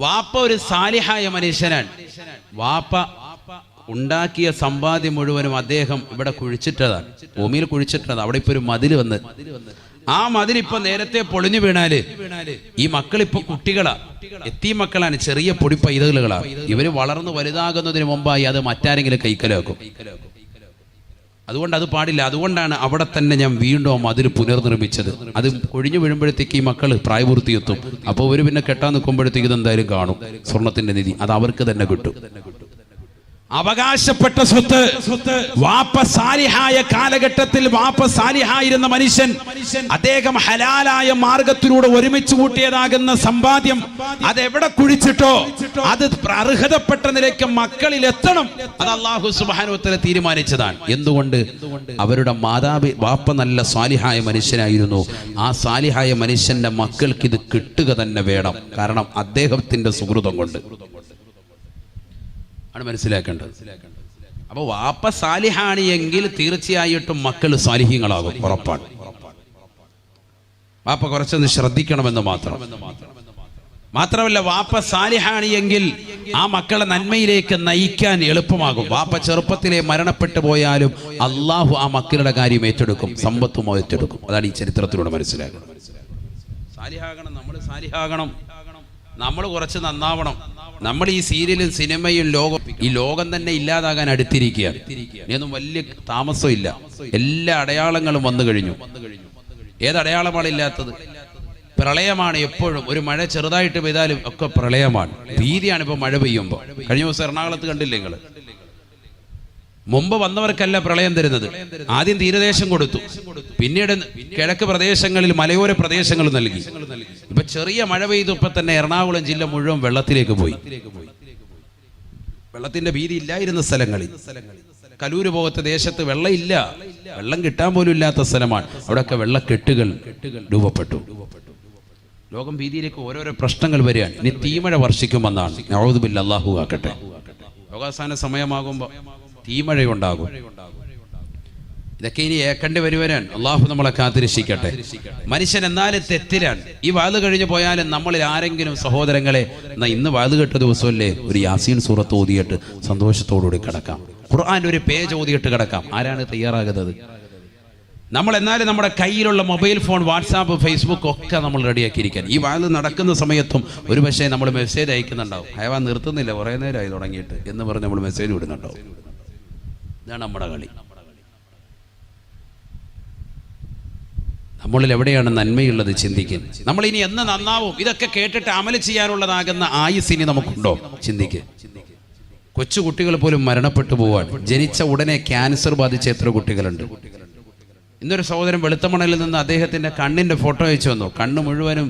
വാപ്പ ഒരു സാലിഹായ മനുഷ്യനാണ്. വാപ്പ ഉണ്ടാക്കിയ സമ്പാദ്യം മുഴുവനും അദ്ദേഹം ഇവിടെ കുഴിച്ചിട്ടതാണ്, ഭൂമിയിൽ കുഴിച്ചിട്ടത്. അവിടെ ഇപ്പൊ ഒരു മതിൽ വന്ന്, ആ മതിൽ ഇപ്പൊ നേരത്തെ പൊളിഞ്ഞു വീണാല് ഈ മക്കളിപ്പോ കുട്ടികളാ, എത്തീം മക്കളാണ്, ചെറിയ പൊടി പൈതലുകളാണ്. ഇവര് വളർന്നു വലുതാകുന്നതിന് മുമ്പായി അത് മറ്റാരെങ്കിലും കൈക്കലാക്കും. അതുകൊണ്ട് അത് പാടില്ല. അതുകൊണ്ടാണ് അവിടെ തന്നെ ഞാൻ വീണ്ടും അതിൽ പുനർനിർമ്മിച്ചത്. അത് കൊഴിഞ്ഞു വീഴുമ്പോഴത്തേക്ക് ഈ മക്കൾ പ്രായപൂർത്തിയെത്തും. അപ്പോൾ അവർ പിന്നെ കെട്ടാൻ നിൽക്കുമ്പോഴത്തേക്ക് ഇത് എന്തായാലും കാണും. സ്വർണത്തിന്റെ നിധി അത് അവർക്ക് തന്നെ കിട്ടും. അവകാശപ്പെട്ട സ്വത്ത് വാപ്പ സാലിഹായ കാലഘട്ടത്തിൽ വാപ്പ സാലിഹായിരുന്ന മനുഷ്യൻ അദ്ദേഹം ഹലാലായ മാർഗത്തിലൂടെ ഒരുമിച്ച് കൂട്ടിയതാകുന്ന സമ്പാദ്യം അതെവിടെ കുഴിച്ചിട്ടോ അത് അർഹതപ്പെട്ട നിലയ്ക്ക് മക്കളിൽ എത്തണം. അത് അല്ലാഹു സുബ്ഹാനഹു വ തആല തീരുമാനിച്ചതാണ്. എന്തുകൊണ്ട്? അവരുടെ വാപ്പ നല്ല സാലിഹായ മനുഷ്യനായിരുന്നു. ആ സാലിഹായ മനുഷ്യന്റെ മക്കൾക്ക് ഇത് കിട്ടുക തന്നെ വേണം. കാരണം അദ്ദേഹത്തിന്റെ സുഹൃതം കൊണ്ട് ആണ് മനസ്സിലാക്കേണ്ടത്. അപ്പോൾ വാപ്പ സാലിഹാണ് എങ്കിൽ തീർച്ചയായിട്ടും മക്കൾ സാലിഹീങ്ങളാകും, ഉറപ്പാണ്. വാപ്പ കുറച്ചൊന്ന് ശ്രദ്ധിക്കണമെന്ന് മാത്രമല്ല വാപ്പ സാലിഹാണ് എങ്കിൽ ആ മക്കളെ നന്മയിലേക്ക് നയിക്കാൻ എളുപ്പമാകും. വാപ്പ ചെറുപ്പത്തിലെ മരണപ്പെട്ടു പോയാലും അള്ളാഹു ആ മക്കളുടെ കാര്യം ഏറ്റെടുക്കും, സമ്പത്തും ഏറ്റെടുക്കും. അതാണ് ഈ ചരിത്രത്തിലൂടെ മനസ്സിലാക്കുന്നത്. സാലിഹാകണം, നമ്മൾ സാലിഹാകണം, നമ്മൾ കുറച്ച് നന്നാവണം. നമ്മൾ ഈ സീരിയലും സിനിമയും ഈ ലോകം തന്നെ ഇല്ലാതാകാൻ അടുത്തിരിക്കുകയാണ്. ഇനിയൊന്നും വലിയ താമസമില്ല. എല്ലാ അടയാളങ്ങളും വന്നു കഴിഞ്ഞു. ഏതടയാളമാണ് ഇല്ലാത്തത്? പ്രളയമാണ്. എപ്പോഴും ഒരു മഴ ചെറുതായിട്ട് പെയ്താലും ഒക്കെ പ്രളയമാണ്, ഭീതിയാണ്. ഇപ്പോൾ മഴ പെയ്യുമ്പോൾ കഴിഞ്ഞ ദിവസം എറണാകുളത്ത് കണ്ടില്ലേ നിങ്ങൾ? മുമ്പ് വന്നവർക്കല്ല പ്രളയം തരുന്നത്. ആദ്യം തീരദേശം കൊടുത്തു, പിന്നീട് കിഴക്ക് പ്രദേശങ്ങളിൽ മലയോര പ്രദേശങ്ങൾ നൽകി. ഇപ്പൊ ചെറിയ മഴ പെയ്തപ്പോൾ തന്നെ എറണാകുളം ജില്ല മുഴുവൻ വെള്ളത്തിലേക്ക് പോയി. വെള്ളത്തിന്റെ ഭീതി ഇല്ലായിരുന്ന സ്ഥലങ്ങളിൽ, കലൂര് പോകത്തെ ദേശത്ത് വെള്ളം ഇല്ല, വെള്ളം കിട്ടാൻ പോലും ഇല്ലാത്ത സ്ഥലമാണ്. അവിടെയൊക്കെ വെള്ളക്കെട്ടുകൾ രൂപപ്പെട്ടു. ലോകം ഭീതിയിലേക്ക് ഓരോരോ പ്രശ്നങ്ങൾ വരികയാണ്. ഇനി തീമഴ വർഷിക്കുമെന്നാണ്. നഊദു ബില്ലാഹി, അല്ലാഹു ആക്കട്ടെ. ലോകാവസാന സമയമാകുമ്പോൾ തീമഴയുണ്ടാകും. ഇതൊക്കെ ഇനി ഏക്കണ്ടി വരുവരാൻ. അള്ളാഹു നമ്മളെ കാത്തിരക്ഷിക്കട്ടെ. മനുഷ്യൻ എന്നാലും തെറ്റിലാണ്. ഈ വാത് കഴിഞ്ഞു പോയാലും നമ്മളിൽ ആരെങ്കിലും സഹോദരങ്ങളെ ഇന്ന് വാത് കേട്ട ദിവസമല്ലേ ഒരു യാസീൻ സൂറത്ത് ഓതിയിട്ട് സന്തോഷത്തോടുകൂടി കിടക്കാം, ഖുർആൻ ഒരു പേജ് ഓതിയിട്ട് കിടക്കാം. ആരാണ് തയ്യാറാകുന്നത്? നമ്മൾ എന്നാലും നമ്മുടെ കയ്യിലുള്ള മൊബൈൽ ഫോൺ, വാട്സാപ്പ്, ഫേസ്ബുക്ക് ഒക്കെ നമ്മൾ റെഡിയാക്കിയിരിക്കാൻ. ഈ വാത് നടക്കുന്ന സമയത്തും ഒരു പക്ഷേ നമ്മൾ മെസ്സേജ് അയക്കുന്നുണ്ടാവും. അയവാ നിർത്തുന്നില്ല, കുറേ നേരമായി തുടങ്ങിയിട്ട് എന്ന് പറഞ്ഞ് നമ്മൾ മെസ്സേജ് വിടുന്നുണ്ടാവും. ഇതാണ് നമ്മുടെ കളി. നമ്മളിൽ എവിടെയാണ് നന്മയുള്ളത് ചിന്തിക്കുക. നമ്മൾ ഇനി എന്ന് നന്നാവും? ഇതൊക്കെ കേട്ടിട്ട് അമല് ചെയ്യാനുള്ളതാകുന്ന ആയുസിനി നമുക്കുണ്ടോ? ചിന്തിക്കുക. കൊച്ചു കുട്ടികൾ പോലും മരണപ്പെട്ടു പോവാൻ. ജനിച്ച ഉടനെ ക്യാൻസർ ബാധിച്ച എത്ര കുട്ടികളുണ്ട്? ഇന്നൊരു സഹോദരൻ വെളുത്തമണലിൽ നിന്ന് അദ്ദേഹത്തിന്റെ കണ്ണിന്റെ ഫോട്ടോ അയച്ചു വന്നു. കണ്ണ് മുഴുവനും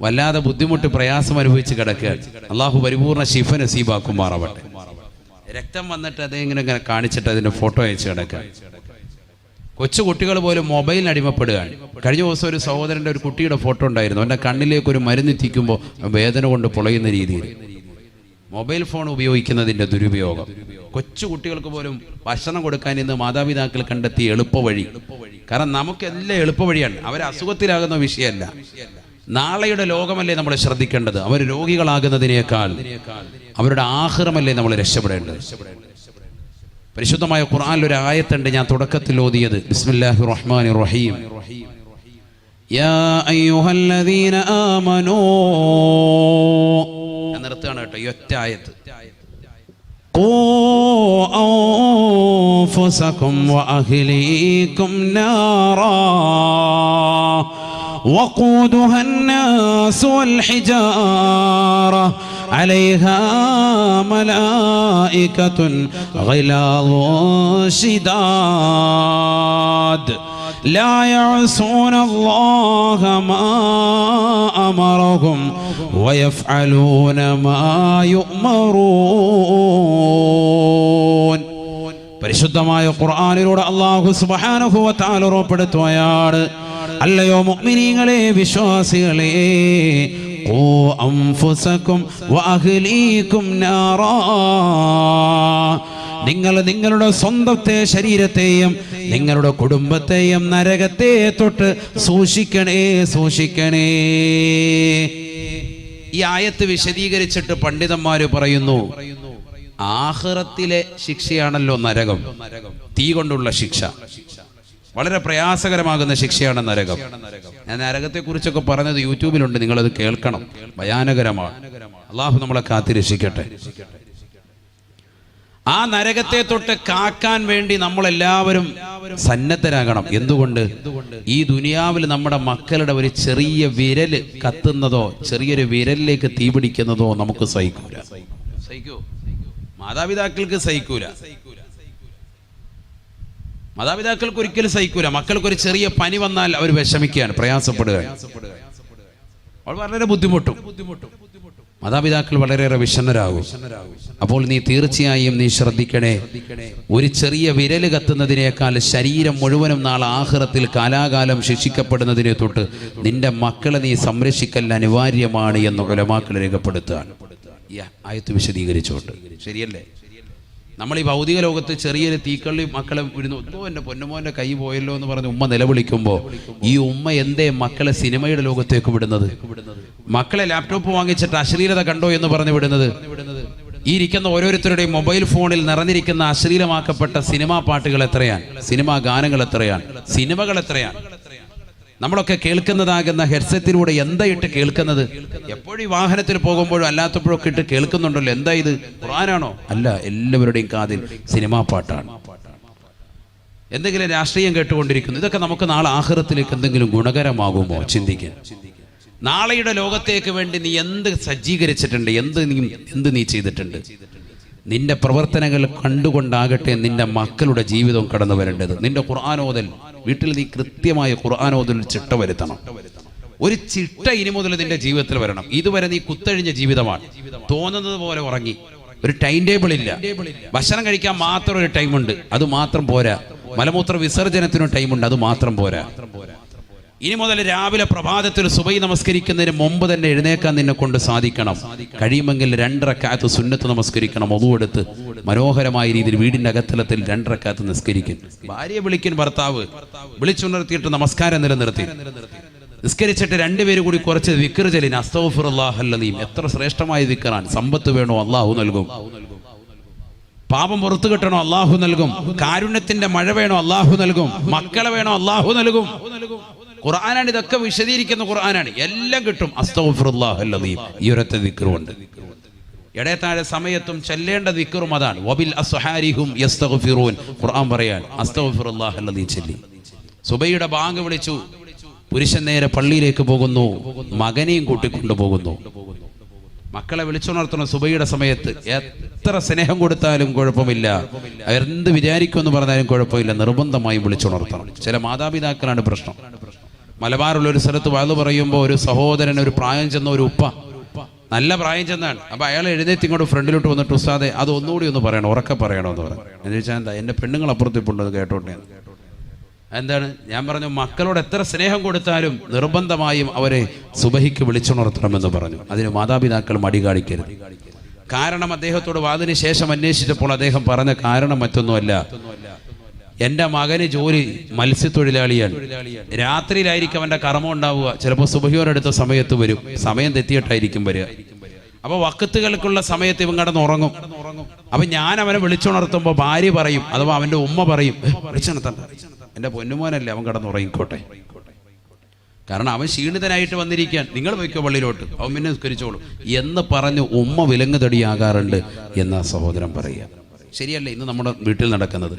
വല്ലാതെ ബുദ്ധിമുട്ട്, പ്രയാസം അനുഭവിച്ച് കിടക്കുകയാണ്. അള്ളാഹു പരിപൂർണ്ണ ശിഫ നസീബാക്കുമാറാവട്ടെ. രക്തം വന്നിട്ട് അദ്ദേഹം ഇങ്ങനെ കാണിച്ചിട്ട് അതിന്റെ ഫോട്ടോ അയച്ചു കിടക്കുക. കൊച്ചു കുട്ടികൾ പോലും മൊബൈലിന് അടിമപ്പെടുകയാണ്. കഴിഞ്ഞ ദിവസം ഒരു സഹോദരന്റെ ഒരു കുട്ടിയുടെ ഫോട്ടോ ഉണ്ടായിരുന്നു. അവന്റെ കണ്ണിലേക്ക് ഒരു മരുന്ന് എത്തിക്കുമ്പോൾ വേദന കൊണ്ട് പൊളയുന്ന രീതിയിൽ മൊബൈൽ ഫോൺ ഉപയോഗിക്കുന്നതിന്റെ ദുരുപയോഗം. കൊച്ചു കുട്ടികൾക്ക് പോലും ഭക്ഷണം കൊടുക്കാൻ ഇന്ന് മാതാപിതാക്കൾ കണ്ടെത്തിയ എളുപ്പവഴി. കാരണം നമുക്കെല്ലാം എളുപ്പവഴിയാണ്. അവർ അസുഖത്തിലാകുന്ന വിഷയമല്ല, നാളെയുടെ ലോകമല്ലേ നമ്മൾ ശ്രദ്ധിക്കേണ്ടത്. അവർ രോഗികളാകുന്നതിനേക്കാൾ അവരുടെ ആഖിറമല്ലേ നമ്മൾ രക്ഷപ്പെടേണ്ടത്. പരിശുദ്ധമായ ഖുർആനിൽ ഒരു ആയത്തുണ്ട്, ഞാൻ തുടക്കത്തിൽ ഓതിയത്. ബിസ്മില്ലാഹിർ റഹ്മാനിർ റഹീം. യാ അയ്യുഹല്ലദീന ആമനൂ. ഞാൻ നിർത്തുകയാണ് കേട്ടോ ഈ ഒറ്റ ആയത്ത്. ഖൂ അൻഫുസകും വഅഹ്ലീകും നാറാ وقودها الناس والحجارة عليها ملائكة غلاظ شداد لا يعصون الله ما أمرهم ويفعلون ما يؤمرون. പരിശുദ്ധമായ ഖുർആനിലൂടെ അല്ലാഹു സുബ്ഹാനഹു വ തആല ഉറപ്പെടുത്തുകയാണ്, അല്ലയോ മുഅ്മിനീങ്ങളെ, വിശ്വാസികളെ, ഖൂ അൻഫുസകും വഅഹ്ലീകും നാറാ. നിങ്ങൾ നിങ്ങളുടെ സ്വന്തത്തെ ശരീരത്തെയും നിങ്ങളുടെ കുടുംബത്തെയും നരകത്തെ തൊട്ട് സൂക്ഷിക്കണേ, സൂക്ഷിക്കണേ. ഈ ആയത്ത് വിശദീകരിച്ചിട്ട് പണ്ഡിതന്മാര് പറയുന്നു, ആഖിറത്തിലെ ശിക്ഷയാണല്ലോ നരകം, തീ കൊണ്ടുള്ള ശിക്ഷ. വളരെ പ്രയാസകരമാകുന്ന ശിക്ഷയാണ് നരകം. ഞാൻ നരകത്തെ കുറിച്ചൊക്കെ പറഞ്ഞത് യൂട്യൂബിലുണ്ട്, നിങ്ങളത് കേൾക്കണം. ഭയാനകരമാണ്. അള്ളാഹു നമ്മളെ കാത്തിരക്ഷിക്കട്ടെ. ആ നരകത്തെ തൊട്ട് കാക്കാൻ വേണ്ടി നമ്മളെല്ലാവരും സന്നദ്ധരാകണം. എന്തുകൊണ്ട്? ഈ ദുനിയാവിൽ നമ്മുടെ മക്കളുടെ ഒരു ചെറിയ വിരല് കത്തുന്നതോ ചെറിയൊരു വിരലിലേക്ക് തീ പിടിക്കുന്നതോ നമുക്ക് സഹിക്കൂല. സഹിക്കൂ? മാതാപിതാക്കൾക്ക് സഹിക്കൂല. മാതാപിതാക്കൾക്ക് ഒരിക്കലും സഹിക്കൂല. മക്കൾക്കൊരു ചെറിയ പനി വന്നാൽ അവർ വിഷമിക്കുകയാണ്, പ്രയാസപ്പെടുകയാണ്, അവർ വളരെ ബുദ്ധിമുട്ടും. മാതാപിതാക്കൾ വളരെയേറെ വിഷണ്ണരാകും. അപ്പോൾ നീ തീർച്ചയായും നീ ശ്രദ്ധിക്കണേ, ഒരു ചെറിയ വിരല് കത്തുന്നതിനേക്കാൾ ശരീരം മുഴുവനും നാളെ ആഖിറത്തിൽ കാലാകാലം ശിക്ഷിക്കപ്പെടുന്നതിനെ തൊട്ട് നിന്റെ മക്കളെ നീ സംരക്ഷിക്കൽ അനിവാര്യമാണ് എന്ന് ഉലമാക്കൾ രേഖപ്പെടുത്തുകയാണ്. ഈ ആയത്ത് വിശദീകരിച്ചുകൊണ്ട്. ശരിയല്ലേ? നമ്മൾ ഈ ഭൗതിക ലോകത്ത് ചെറിയൊരു തീക്കള്ളി മക്കളെ വിടുന്നു, എൻ്റെ പൊന്നുമോൻ്റെ കൈ പോയല്ലോ എന്ന് പറഞ്ഞ് ഉമ്മ നിലവിളിക്കുമ്പോൾ ഈ ഉമ്മ എന്തേ മക്കളെ സിനിമയുടെ ലോകത്തേക്ക് വിടുന്നത്? മക്കളെ ലാപ്ടോപ്പ് വാങ്ങിച്ചിട്ട് അശ്ലീലത കണ്ടോ എന്ന് പറഞ്ഞ് വിടുന്നത്? ഈ ഇരിക്കുന്ന ഓരോരുത്തരുടെയും മൊബൈൽ ഫോണിൽ നിറഞ്ഞിരിക്കുന്ന അശ്ലീലമാക്കപ്പെട്ട സിനിമാ പാട്ടുകൾ എത്രയാണ്, സിനിമാ ഗാനങ്ങൾ എത്രയാണ്, സിനിമകൾ എത്രയാണ്? നമ്മളൊക്കെ കേൾക്കുന്നതാകുന്ന ഹെഡ്സെറ്റിലൂടെ എന്താ ഇട്ട് കേൾക്കുന്നത്? എപ്പോഴും ഈ വാഹനത്തിൽ പോകുമ്പോഴും അല്ലാത്തപ്പോഴൊക്കെ ഇട്ട് കേൾക്കുന്നുണ്ടല്ലോ. എന്താ ഇത്? ഖുർആനാണോ? അല്ല, എല്ലാവരുടെയും കാതിൽ സിനിമാ പാട്ടാണ്. എന്തെങ്കിലും രാഷ്ട്രീയം കേട്ടുകൊണ്ടിരിക്കുന്നു. ഇതൊക്കെ നമുക്ക് നാളെ ആഖിറത്തിലേക്ക് എന്തെങ്കിലും ഗുണകരമാകുമോ? ചിന്തിക്കാൻ. നാളെയുടെ ലോകത്തേക്ക് വേണ്ടി നീ എന്ത് സജ്ജീകരിച്ചിട്ടുണ്ട്? എന്ത് നീ ചെയ്തിട്ടുണ്ട്? നിന്റെ പ്രവർത്തനങ്ങൾ കണ്ടുകൊണ്ടാകട്ടെ നിന്റെ മക്കളുടെ ജീവിതം കടന്നു വരേണ്ടത്. നിന്റെ ഖുർആനോദൽ, വീട്ടിൽ നീ കൃത്യമായ ഖുർആനോദൽ ചിട്ട വരുത്തണം. ഒരു ചിട്ട ഇനി മുതൽ നിന്റെ ജീവിതത്തിൽ വരണം. ഇതുവരെ നീ കുത്തഴിഞ്ഞ ജീവിതമാണ്. തോന്നുന്നത് പോലെ ഉറങ്ങി, ഒരു ടൈം ടേബിൾ ഇല്ല. ഭക്ഷണം കഴിക്കാൻ മാത്രം ഒരു ടൈമുണ്ട്, അത് മാത്രം പോരാ. മലമൂത്ര വിസർജനത്തിനും ടൈമുണ്ട്, അത് മാത്രം പോരാ. ഇനി മുതൽ രാവിലെ പ്രഭാതത്തിൽ സുബൈ നമസ്കരിക്കുന്നതിന് മുമ്പ് തന്നെ എഴുന്നേക്കാൻ നിന്നെ കൊണ്ട് സാധിക്കണം. കഴിയുമെങ്കിൽ 2 റക്അത്ത് സുന്നത്ത് നമസ്കരിക്കണം. ഒളു എടുത്ത് മനോഹരമായ രീതിയിൽ വീടിന്റെ അകത്തലത്തിൽ 2 റക്അത്ത് നിസ്കരിക്കും. ഭാര്യയെ വിളിക്കും ഭർത്താവ്, വിളിച്ചുണർത്തിയിട്ട് നമസ്കാരം നിലനിർത്തി നിസ്കരിച്ചിട്ട് 2 പേര് കൂടി കുറച്ച് ദിക്ർ ചൊല്ലി അസ്തഗ്ഫിറുല്ലാഹൽ അലീം. എത്ര ശ്രേഷ്ഠമായ ദിക്റാണ്. സമ്പത്ത് വേണോ? അള്ളാഹു നൽകും. പാപം പുറത്തു കിട്ടണോ? അള്ളാഹു നൽകും. കാരുണ്യത്തിന്റെ മഴ വേണോ? അള്ളാഹു നൽകും. മക്കളെ വേണോ? അള്ളാഹു നൽകും. ഖുർആനാണ് ഇതൊക്കെ വിശദീകരിക്കുന്ന ഖുർആനാണ്. എല്ലാം കിട്ടും. അസ്തഗ്ഫിറുല്ലാഹൽ അലീം. ഈ ഒരൊറ്റ ദിക്റുണ്ട്. ഇടയത്താഴ സമയത്തും ചൊല്ലേണ്ട ദിക്റും അതാണ്. വബിൽ അസ്ഹാരിഹും യസ്തഗ്ഫിറൂൻ. ഖുർആൻ പറയാൻ അസ്തഗ്ഫിറുല്ലാഹൽ അലീം ചൊല്ലി. സുബൈയുടെ ബാങ്ക് വിളിച്ചു, പുരുഷൻ നേരെ പള്ളിയിലേക്ക് പോകുന്നു, മകനെയും കൂട്ടിക്കൊണ്ടു പോകുന്നു. മക്കളെ വിളിച്ചുണർത്തുന്ന സുബൈയുടെ സമയത്ത് എത്ര സ്നേഹം കൊടുത്താലും കുഴപ്പമില്ല, എന്ത് വിചാരിക്കുമെന്ന് പറഞ്ഞാലും കുഴപ്പമില്ല, നിർബന്ധമായും വിളിച്ചുണർത്തണം. ചില മാതാപിതാക്കളാണ് പ്രശ്നം. മലബാറുള്ള ഒരു സ്ഥലത്ത് വാതു പറയുമ്പോൾ ഒരു സഹോദരൻ, ഒരു പ്രായം ചെന്ന ഒരു ഉപ്പ, നല്ല പ്രായം ചെന്നാണ്. അപ്പൊ അയാൾ എഴുന്നേറ്റ് ഇങ്ങോട്ട് ഫ്രണ്ടിലോട്ട് വന്നിട്ട് ഉസ്താദെ അത് ഒന്നുകൂടി ഒന്ന് പറയണം, ഉറക്കെ പറയണമെന്ന് പറഞ്ഞു. എന്ന് വെച്ചാൽ എന്താ, എൻ്റെ പെണ്ണുങ്ങൾ അപ്പുറത്തിപ്പുണ്ടത് കേട്ടോട്ടെ. എന്താണ്? ഞാൻ പറഞ്ഞു, മക്കളോട് എത്ര സ്നേഹം കൊടുത്താലും നിർബന്ധമായും അവരെ സുബഹിക്ക് വിളിച്ചുണർത്തണമെന്ന് പറഞ്ഞു. അതിന് മാതാപിതാക്കൾ മടി കാണിക്കരുത്. കാരണം അദ്ദേഹത്തോട് വാതിന് ശേഷം അന്വേഷിച്ചപ്പോൾ അദ്ദേഹം പറഞ്ഞ കാരണം മറ്റൊന്നുമല്ല, എൻ്റെ മകന് ജോലി മത്സ്യത്തൊഴിലാളിയാണ്. രാത്രിയിലായിരിക്കും അവൻ്റെ കർമ്മം ഉണ്ടാവുക. ചിലപ്പോൾ സുബഹിയോടടുത്ത സമയത്ത് വരും, സമയം തെറ്റിയിട്ടായിരിക്കും വരിക. അപ്പോൾ വക്കത്തുകൾക്കുള്ള സമയത്ത് ഇവൻ കിടന്നുറങ്ങും. അപ്പൊ ഞാൻ അവനെ വിളിച്ചുണർത്തുമ്പോൾ ഭാര്യ പറയും, അഥവാ അവൻ്റെ ഉമ്മ പറയും, വിളിച്ചുണർത്തണ്ട, എൻ്റെ പൊന്നുമോനല്ലേ, അവൻ കിടന്നുറങ്ങിക്കോട്ടെ. കാരണം അവൻ ക്ഷീണിതനായിട്ട് വന്നിരിക്കാൻ, നിങ്ങൾ പോയിക്കോ പള്ളിയിലോട്ട്, അവൻ പിന്നെ നിസ്കരിച്ചോളൂ എന്ന് പറഞ്ഞ് ഉമ്മ വിലങ്ങുതടിയാകാറുണ്ട് എന്ന സഹോദരൻ പറയുക. ശരിയല്ലേ ഇന്ന് നമ്മുടെ വീട്ടിൽ നടക്കുന്നത്?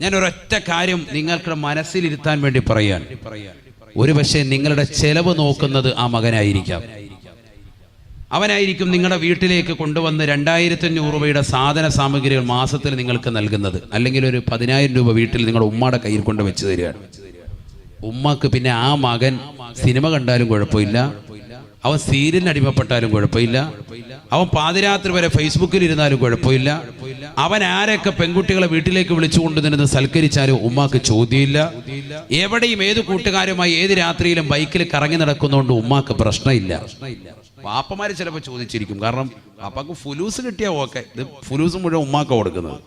ഞാൻ ഒരൊറ്റ കാര്യം നിങ്ങൾക്ക് മനസ്സിലിരുത്താൻ വേണ്ടി പറയാൻ, ഒരു പക്ഷേ നിങ്ങളുടെ ചെലവ് നോക്കുന്നത് ആ മകനായിരിക്കാം. അവനായിരിക്കും നിങ്ങളുടെ വീട്ടിലേക്ക് കൊണ്ടുവന്ന് 2500 രൂപയുടെ സാധന സാമഗ്രികൾ മാസത്തിൽ നിങ്ങൾക്ക് നൽകുന്നത്. അല്ലെങ്കിൽ ഒരു 10,000 രൂപ വീട്ടിൽ നിങ്ങളുടെ ഉമ്മയുടെ കയ്യിൽ കൊണ്ട് വെച്ച് തരികയാണ്. ഉമ്മക്ക് പിന്നെ ആ മകൻ സിനിമ കണ്ടാലും കുഴപ്പമില്ല, അവൻ സീരിയലിന് അടിമപ്പെട്ടാലും കുഴപ്പമില്ല, അവൻ പാതിരാത്രി വരെ ഫേസ്ബുക്കിൽ ഇരുന്നാലും കുഴപ്പമില്ല, അവൻ ആരൊക്കെ പെൺകുട്ടികളെ വീട്ടിലേക്ക് വിളിച്ചുകൊണ്ട് നിന്ന് സൽക്കരിച്ചാലും ഉമ്മാക്ക് ചോദ്യമില്ല. എവിടെയും ഏത് കൂട്ടുകാരുമായി ഏത് രാത്രിയിലും ബൈക്കിൽ കറങ്ങി നടക്കുന്നതുകൊണ്ട് ഉമ്മാക്ക് പ്രശ്നമില്ല. പാപ്പമാര് ചിലപ്പോൾ ചോദിച്ചിരിക്കും, കാരണം പാപ്പാക്ക് ഫുലൂസ് കിട്ടിയാൽ ഓക്കെ, ഇത് ഫുലൂസ് മുഴുവൻ ഉമ്മാക്ക കൊടുക്കുന്നത്.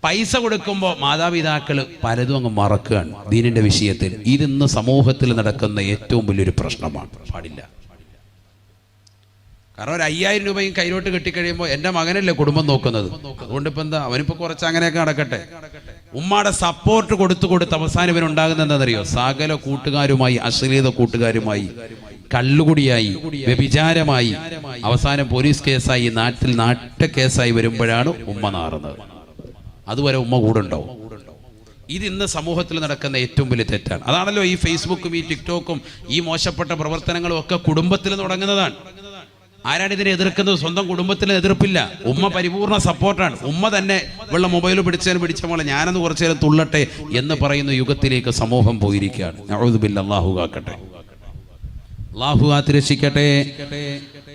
പൈസ കൊടുക്കുമ്പോൾ മാതാപിതാക്കൾ പലതും അങ്ങ് മറക്കുകയാണ് ദീനിന്റെ വിഷയത്തിൽ. ഇതിന്ന് സമൂഹത്തിൽ നടക്കുന്ന ഏറ്റവും വലിയൊരു പ്രശ്നമാണ്. പാടില്ല. കാരണം ഒരു 5000 രൂപയും കയ്യിലോട്ട് കിട്ടിക്കഴിയുമ്പോൾ എൻ്റെ മകനല്ലേ കുടുംബം നോക്കുന്നത്. അതുകൊണ്ട് ഇപ്പം എന്താ, അവനിപ്പോൾ കുറച്ച് അങ്ങനെയൊക്കെ നടക്കട്ടെ. ഉമ്മാടെ സപ്പോർട്ട് കൊടുത്ത് അവസാനം ഇവനുണ്ടാകുന്ന എന്താണെന്നറിയോ? സകല കൂട്ടുകാരുമായി, അശ്ലീല കൂട്ടുകാരുമായി കള്ളുകുടിയായി, വ്യഭിചാരമായി, അവസാനം പോലീസ് കേസായി, നാട്ടു കേസായി വരുമ്പോഴാണ് ഉമ്മ നാറുന്നത്. അതുവരെ ഉമ്മ കൂടെ ഉണ്ടാവും. ഇതിന്ന് സമൂഹത്തിൽ നടക്കുന്ന ഏറ്റവും വലിയ തെറ്റാണ്. അതാണല്ലോ ഈ ഫേസ്ബുക്കും ഈ ടിക്ടോക്കും ഈ മോശപ്പെട്ട പ്രവർത്തനങ്ങളും ഒക്കെ കുടുംബത്തിൽ തുടങ്ങുന്നതാണ്. ആരാണ് ഇതിനെ എതിർക്കുന്നത്? സ്വന്തം കുടുംബത്തിന് എതിർപ്പില്ല. ഉമ്മ പരിപൂർണ്ണ സപ്പോർട്ടാണ്. ഉമ്മ തന്നെ വെള്ള മൊബൈൽ പിടിച്ച പോലെ ഞാനൊന്ന് കുറച്ചു നേരം തുള്ളട്ടെ എന്ന് പറയുന്ന യുഗത്തിലേക്ക് സമൂഹം പോയിരിക്കുകയാണ്. നഊദു ബില്ലാഹ്. അല്ലാഹു കാക്കട്ടെ, അല്ലാഹു കാത്തിരക്ഷിക്കട്ടെ.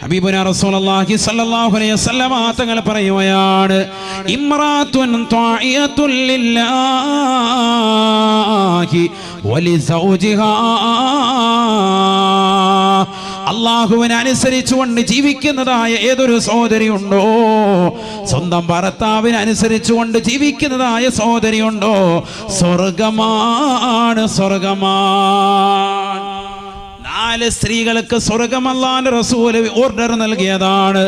ഹബീബുനാ റസൂലുള്ളാഹി സ്വല്ലല്ലാഹു അലൈഹി വസല്ലം തങ്ങൾ പറയുകയാണ്, ഇംറാത്തുൻ ത്വാഇയത്തുൽ ലില്ലാഹി വലിസൗജിഹാ. അള്ളാഹുവിനെ അനുസരിച്ചുകൊണ്ട് ജീവിക്കുന്നതായ ഏതൊരു സഹോദരിയുണ്ടോ, സ്വന്തം ഭർത്താവിനെ അനുസരിച്ചുകൊണ്ട് ജീവിക്കുന്നതായ സഹോദരിയുണ്ടോ, സ്വർഗമാണ്, സ്വർഗമാണ്. 4 സ്ത്രീകൾക്ക് സ്വർഗം അല്ലാഹുവിന്റെ റസൂൽ ഓർഡർ നൽകിയതാണ്.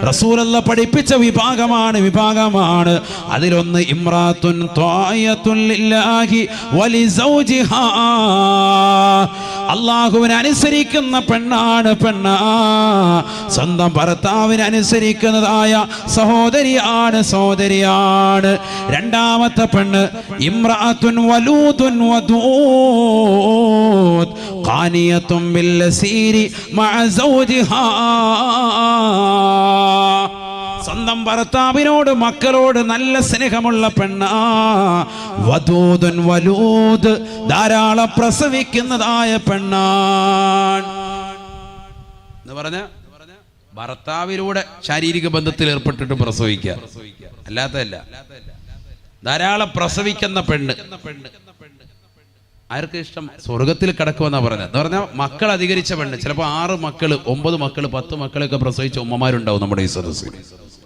റസൂലുള്ള പഠിപ്പിച്ച വിഭാഗമാണ്. അതിലൊന്ന് ഇംറാത്തുൻ ത്വാഇയത്തുൻ ലില്ലാഹി വലിസൗജിഹാ. അള്ളാഹുവിനെ അനുസരിക്കുന്ന പെണ്ണാണ്. സ്വന്തം ഭർത്താവിനെ അനുസരിക്കുന്നതായ സഹോദരിയാണ്. രണ്ടാമത്തെ പെണ്ണ് ഇംറഅത്തുൻ വലൂദുൻ വദൂദ് ഖാനിയത്തുൻ ബില്ലസീരി മഅ സൗജിഹാ. സ്വന്തം ഭർത്താവിനോട് മക്കളോട് നല്ല സ്നേഹമുള്ള പെണ്ണാ. വദൂദുൻ വലൂദ്, ധാരാളം പ്രസവിക്കുന്നതായ പെണ്ണാണ് എന്ന് പറഞ്ഞ ഭർത്താവിലൂടെ ശാരീരിക ബന്ധത്തിൽ ഏർപ്പെട്ടിട്ട് പ്രസവിക്കുക, അല്ലാത്തല്ല. ധാരാളം പ്രസവിക്കുന്ന പെണ്ണ് ആർക്ക് ഇഷ്ടം? സ്വർഗത്തിൽ കിടക്കുമെന്നാ പറഞ്ഞത്. എന്ന് പറഞ്ഞാൽ മക്കൾ അധികരിച്ച പെണ്ണ്. ചിലപ്പോൾ 6 മക്കള് 9 മക്കള് 10 മക്കളൊക്കെ പ്രസവിച്ച ഉമ്മമാരുണ്ടാവും നമ്മുടെ ഈ സദസ്സിൽ.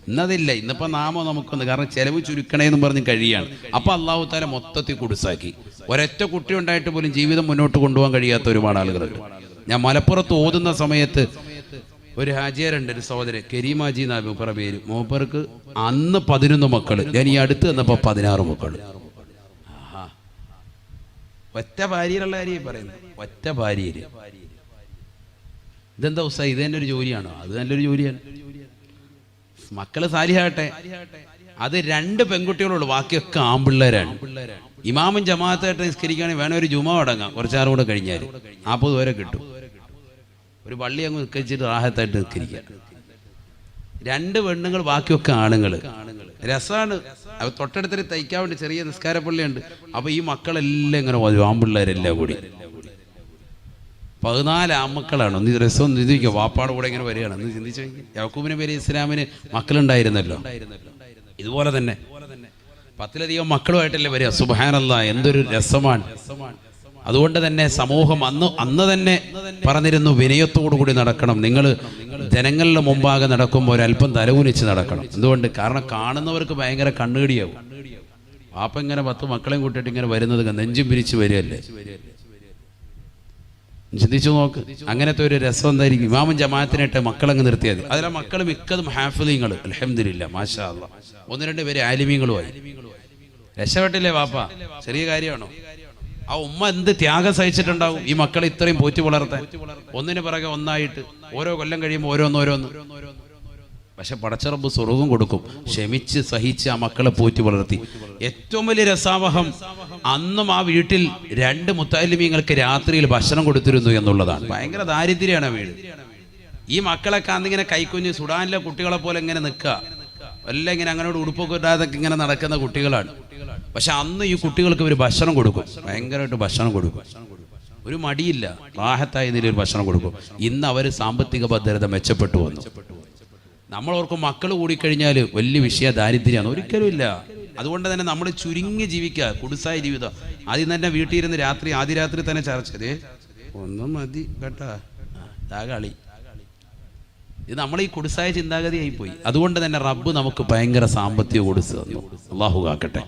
ഇന്നതില്ല. ഇന്നിപ്പോ നാമോ നമുക്കൊന്ന്, കാരണം ചെലവ് ചുരുക്കണേന്നും പറഞ്ഞ് കഴിയാണ്. അപ്പൊ അള്ളാഹു തആല മൊത്തത്തിൽ കുടുസാക്കി. ഒരൊറ്റ കുട്ടി ഉണ്ടായിട്ട് പോലും ജീവിതം മുന്നോട്ട് കൊണ്ടുപോകാൻ കഴിയാത്ത ഒരുപാട് ആളുകളുണ്ട്. ഞാൻ മലപ്പുറത്ത് ഓതുന്ന സമയത്ത് ഒരു ഹാജിയാരുണ്ട്, ഒരു സഹോദരൻ കരീമാജി എന്നാ മൂപ്പറ പേര്. മൂപ്പർക്ക് അന്ന് 11 മക്കള്. ഞാൻ ഈ അടുത്ത് വന്നപ്പോ 16 മക്കള്. ഒറ്റ ഭാര്യയിലുള്ള കാര്യം പറയുന്നത്. ഒറ്റ ഭാര്യയില്. ഇതെന്താ ഉസ്താ, ഇത് തന്നെ ഒരു ജോലിയാണോ? അത് നല്ലൊരു ജോലിയാണ്. മക്കള് സാലിഹാട്ടെ. അത് 2 പെൺകുട്ടികളുള്ളൂ, ബാക്കിയൊക്കെ ആൺപിള്ളേരാണ്. ഇമാമും ജമാഅത്തായിട്ട് നിസ്കരിക്കുകയാണെങ്കിൽ വേണം ഒരു ജുമാ അടങ്ങാം, കുറച്ചാറും കൂടെ കഴിഞ്ഞാൽ 40 വരെ കിട്ടും. ഒരു പള്ളി അങ്ങ് നിസ്കരിച്ചിട്ട് റാഹത്തായിട്ട് നിസ്കരിക്കുക. 2 പെണ്ണുങ്ങൾ, ബാക്കിയൊക്കെ ആണുങ്ങൾ. രസമാണ്. അത് തൊട്ടടുത്തൊരു തയ്ക്കാൻ വേണ്ടി ചെറിയ നിസ്കാര പള്ളിയുണ്ട്. അപ്പൊ ഈ മക്കളെല്ലാം ഇങ്ങനെ ആൺപിള്ളേരെല്ലാം കൂടി 14 ആൺമക്കളാണ്. ഒന്ന് രസം ഒന്ന് ചിന്തിക്കുക. വാപ്പാട് കൂടെ ഇങ്ങനെ വരികയാണ്. ഒന്ന് ചിന്തിച്ചു. യാക്കൂബ് നബി അലൈഹി ഇസ്ലാമിന് മക്കളുണ്ടായിരുന്നല്ലോ. ഇതുപോലെ തന്നെ 10ലധികം മക്കളുമായിട്ടല്ലേ വരിക. സുബ്ഹാനല്ലാഹ്, എന്തൊരു രസമാണ്. അതുകൊണ്ട് തന്നെ സമൂഹം അന്ന് തന്നെ പറഞ്ഞിരുന്നു, വിനയത്തോടു കൂടി നടക്കണം. നിങ്ങൾ ജനങ്ങളുടെ മുമ്പാകെ നടക്കുമ്പോൾ ഒരല്പം തലകുനിച്ച് നടക്കണം. എന്തുകൊണ്ട്? കാരണം കാണുന്നവർക്ക് ഭയങ്കര കണ്ണുകടിയാവും. പാപ്പ ഇങ്ങനെ 10 മക്കളെയും കൂട്ടിയിട്ട് ഇങ്ങനെ വരുന്നത് നെഞ്ചും പിരിച്ച് വരികയല്ലേ. ചിന്തിച്ചു നോക്ക്. അങ്ങനത്തെ ഒരു രസം എന്തായിരിക്കും? ഇമാമും ജമാഅത്തിനായിട്ട് മക്കളങ്ങ് നിർത്തിയാൽ മതി. അതിലെ മക്കൾ മിക്കതും ഹാഫിളീങ്ങൾ, അൽഹംദുലില്ലാഹ്, മാഷാ അല്ലാഹ്. 1-2 പേര് ആലിമീങ്ങളുമായി. രക്ഷപ്പെട്ടില്ലേ വാപ്പ? ചെറിയ കാര്യമാണോ? ആ ഉമ്മ എന്ത് ത്യാഗം സഹിച്ചിട്ടുണ്ടാവും ഈ മക്കളെ ഇത്രയും പോറ്റി വളർത്താൻ. ഒന്നിന് പിറകെ ഒന്നായിട്ട് ഓരോ കൊല്ലം കഴിയുമ്പോൾ ഓരോന്ന്. പക്ഷെ പടച്ചറബ് സ്വർഗ്ഗം കൊടുക്കും. ക്ഷമിച്ച് സഹിച്ച് ആ മക്കളെ പോറ്റി വളർത്തി. ഏറ്റവും വലിയ രസാവഹം, അന്നും ആ വീട്ടിൽ 2 മുത്തഅല്ലിമീങ്ങൾക്ക് രാത്രിയിൽ ഭക്ഷണം കൊടുത്തിരുന്നു എന്നുള്ളതാണ്. ഭയങ്കര ദാരിദ്ര്യമാണ് വീട്. ഈ മക്കളൊക്കെ അന്നിങ്ങനെ കൈക്കുഞ്ഞ് സുഡാനിലെ കുട്ടികളെ പോലെ ഇങ്ങനെ നിൽക്കുക. എല്ലാം ഇങ്ങനെ അങ്ങനോട് ഉടുപ്പൊക്കെ ഇടാതെ ഇങ്ങനെ നടക്കുന്ന കുട്ടികളാണ്. പക്ഷെ അന്ന് ഈ കുട്ടികൾക്ക് ഇവർ ഭക്ഷണം കൊടുക്കും, ഭയങ്കരമായിട്ട് ഭക്ഷണം കൊടുക്കും. ഒരു മടിയില്ല, റാഹത്തായ നിലയിൽ ഭക്ഷണം കൊടുക്കും. ഇന്ന് അവർ സാമ്പത്തിക ഭദ്രത മെച്ചപ്പെട്ടു വന്നു. നമ്മളോർക്കും മക്കൾ കൂടിക്കഴിഞ്ഞാൽ വലിയ വിഷയ ദാരിദ്ര്യമാണ്. ഒരിക്കലും ഇല്ല. അതുകൊണ്ട് തന്നെ നമ്മൾ ചുരുങ്ങി ജീവിക്കുക, കുടുസായ ജീവിതം. ആദ്യം തന്നെ വീട്ടിൽ ഇരുന്ന് ആദ്യ രാത്രി തന്നെ ചർച്ച ചെയ്തേ ഒന്നും മതി കേട്ടാ, കളി. ഇത് നമ്മൾ ഈ കുടുസായ ചിന്താഗതിയായി പോയി. അതുകൊണ്ട് തന്നെ റബ്ബ് നമുക്ക് ഭയങ്കര സാമ്പത്തിക കൊടുത്തു തന്നു. അല്ലാഹു കാക്കട്ടെ.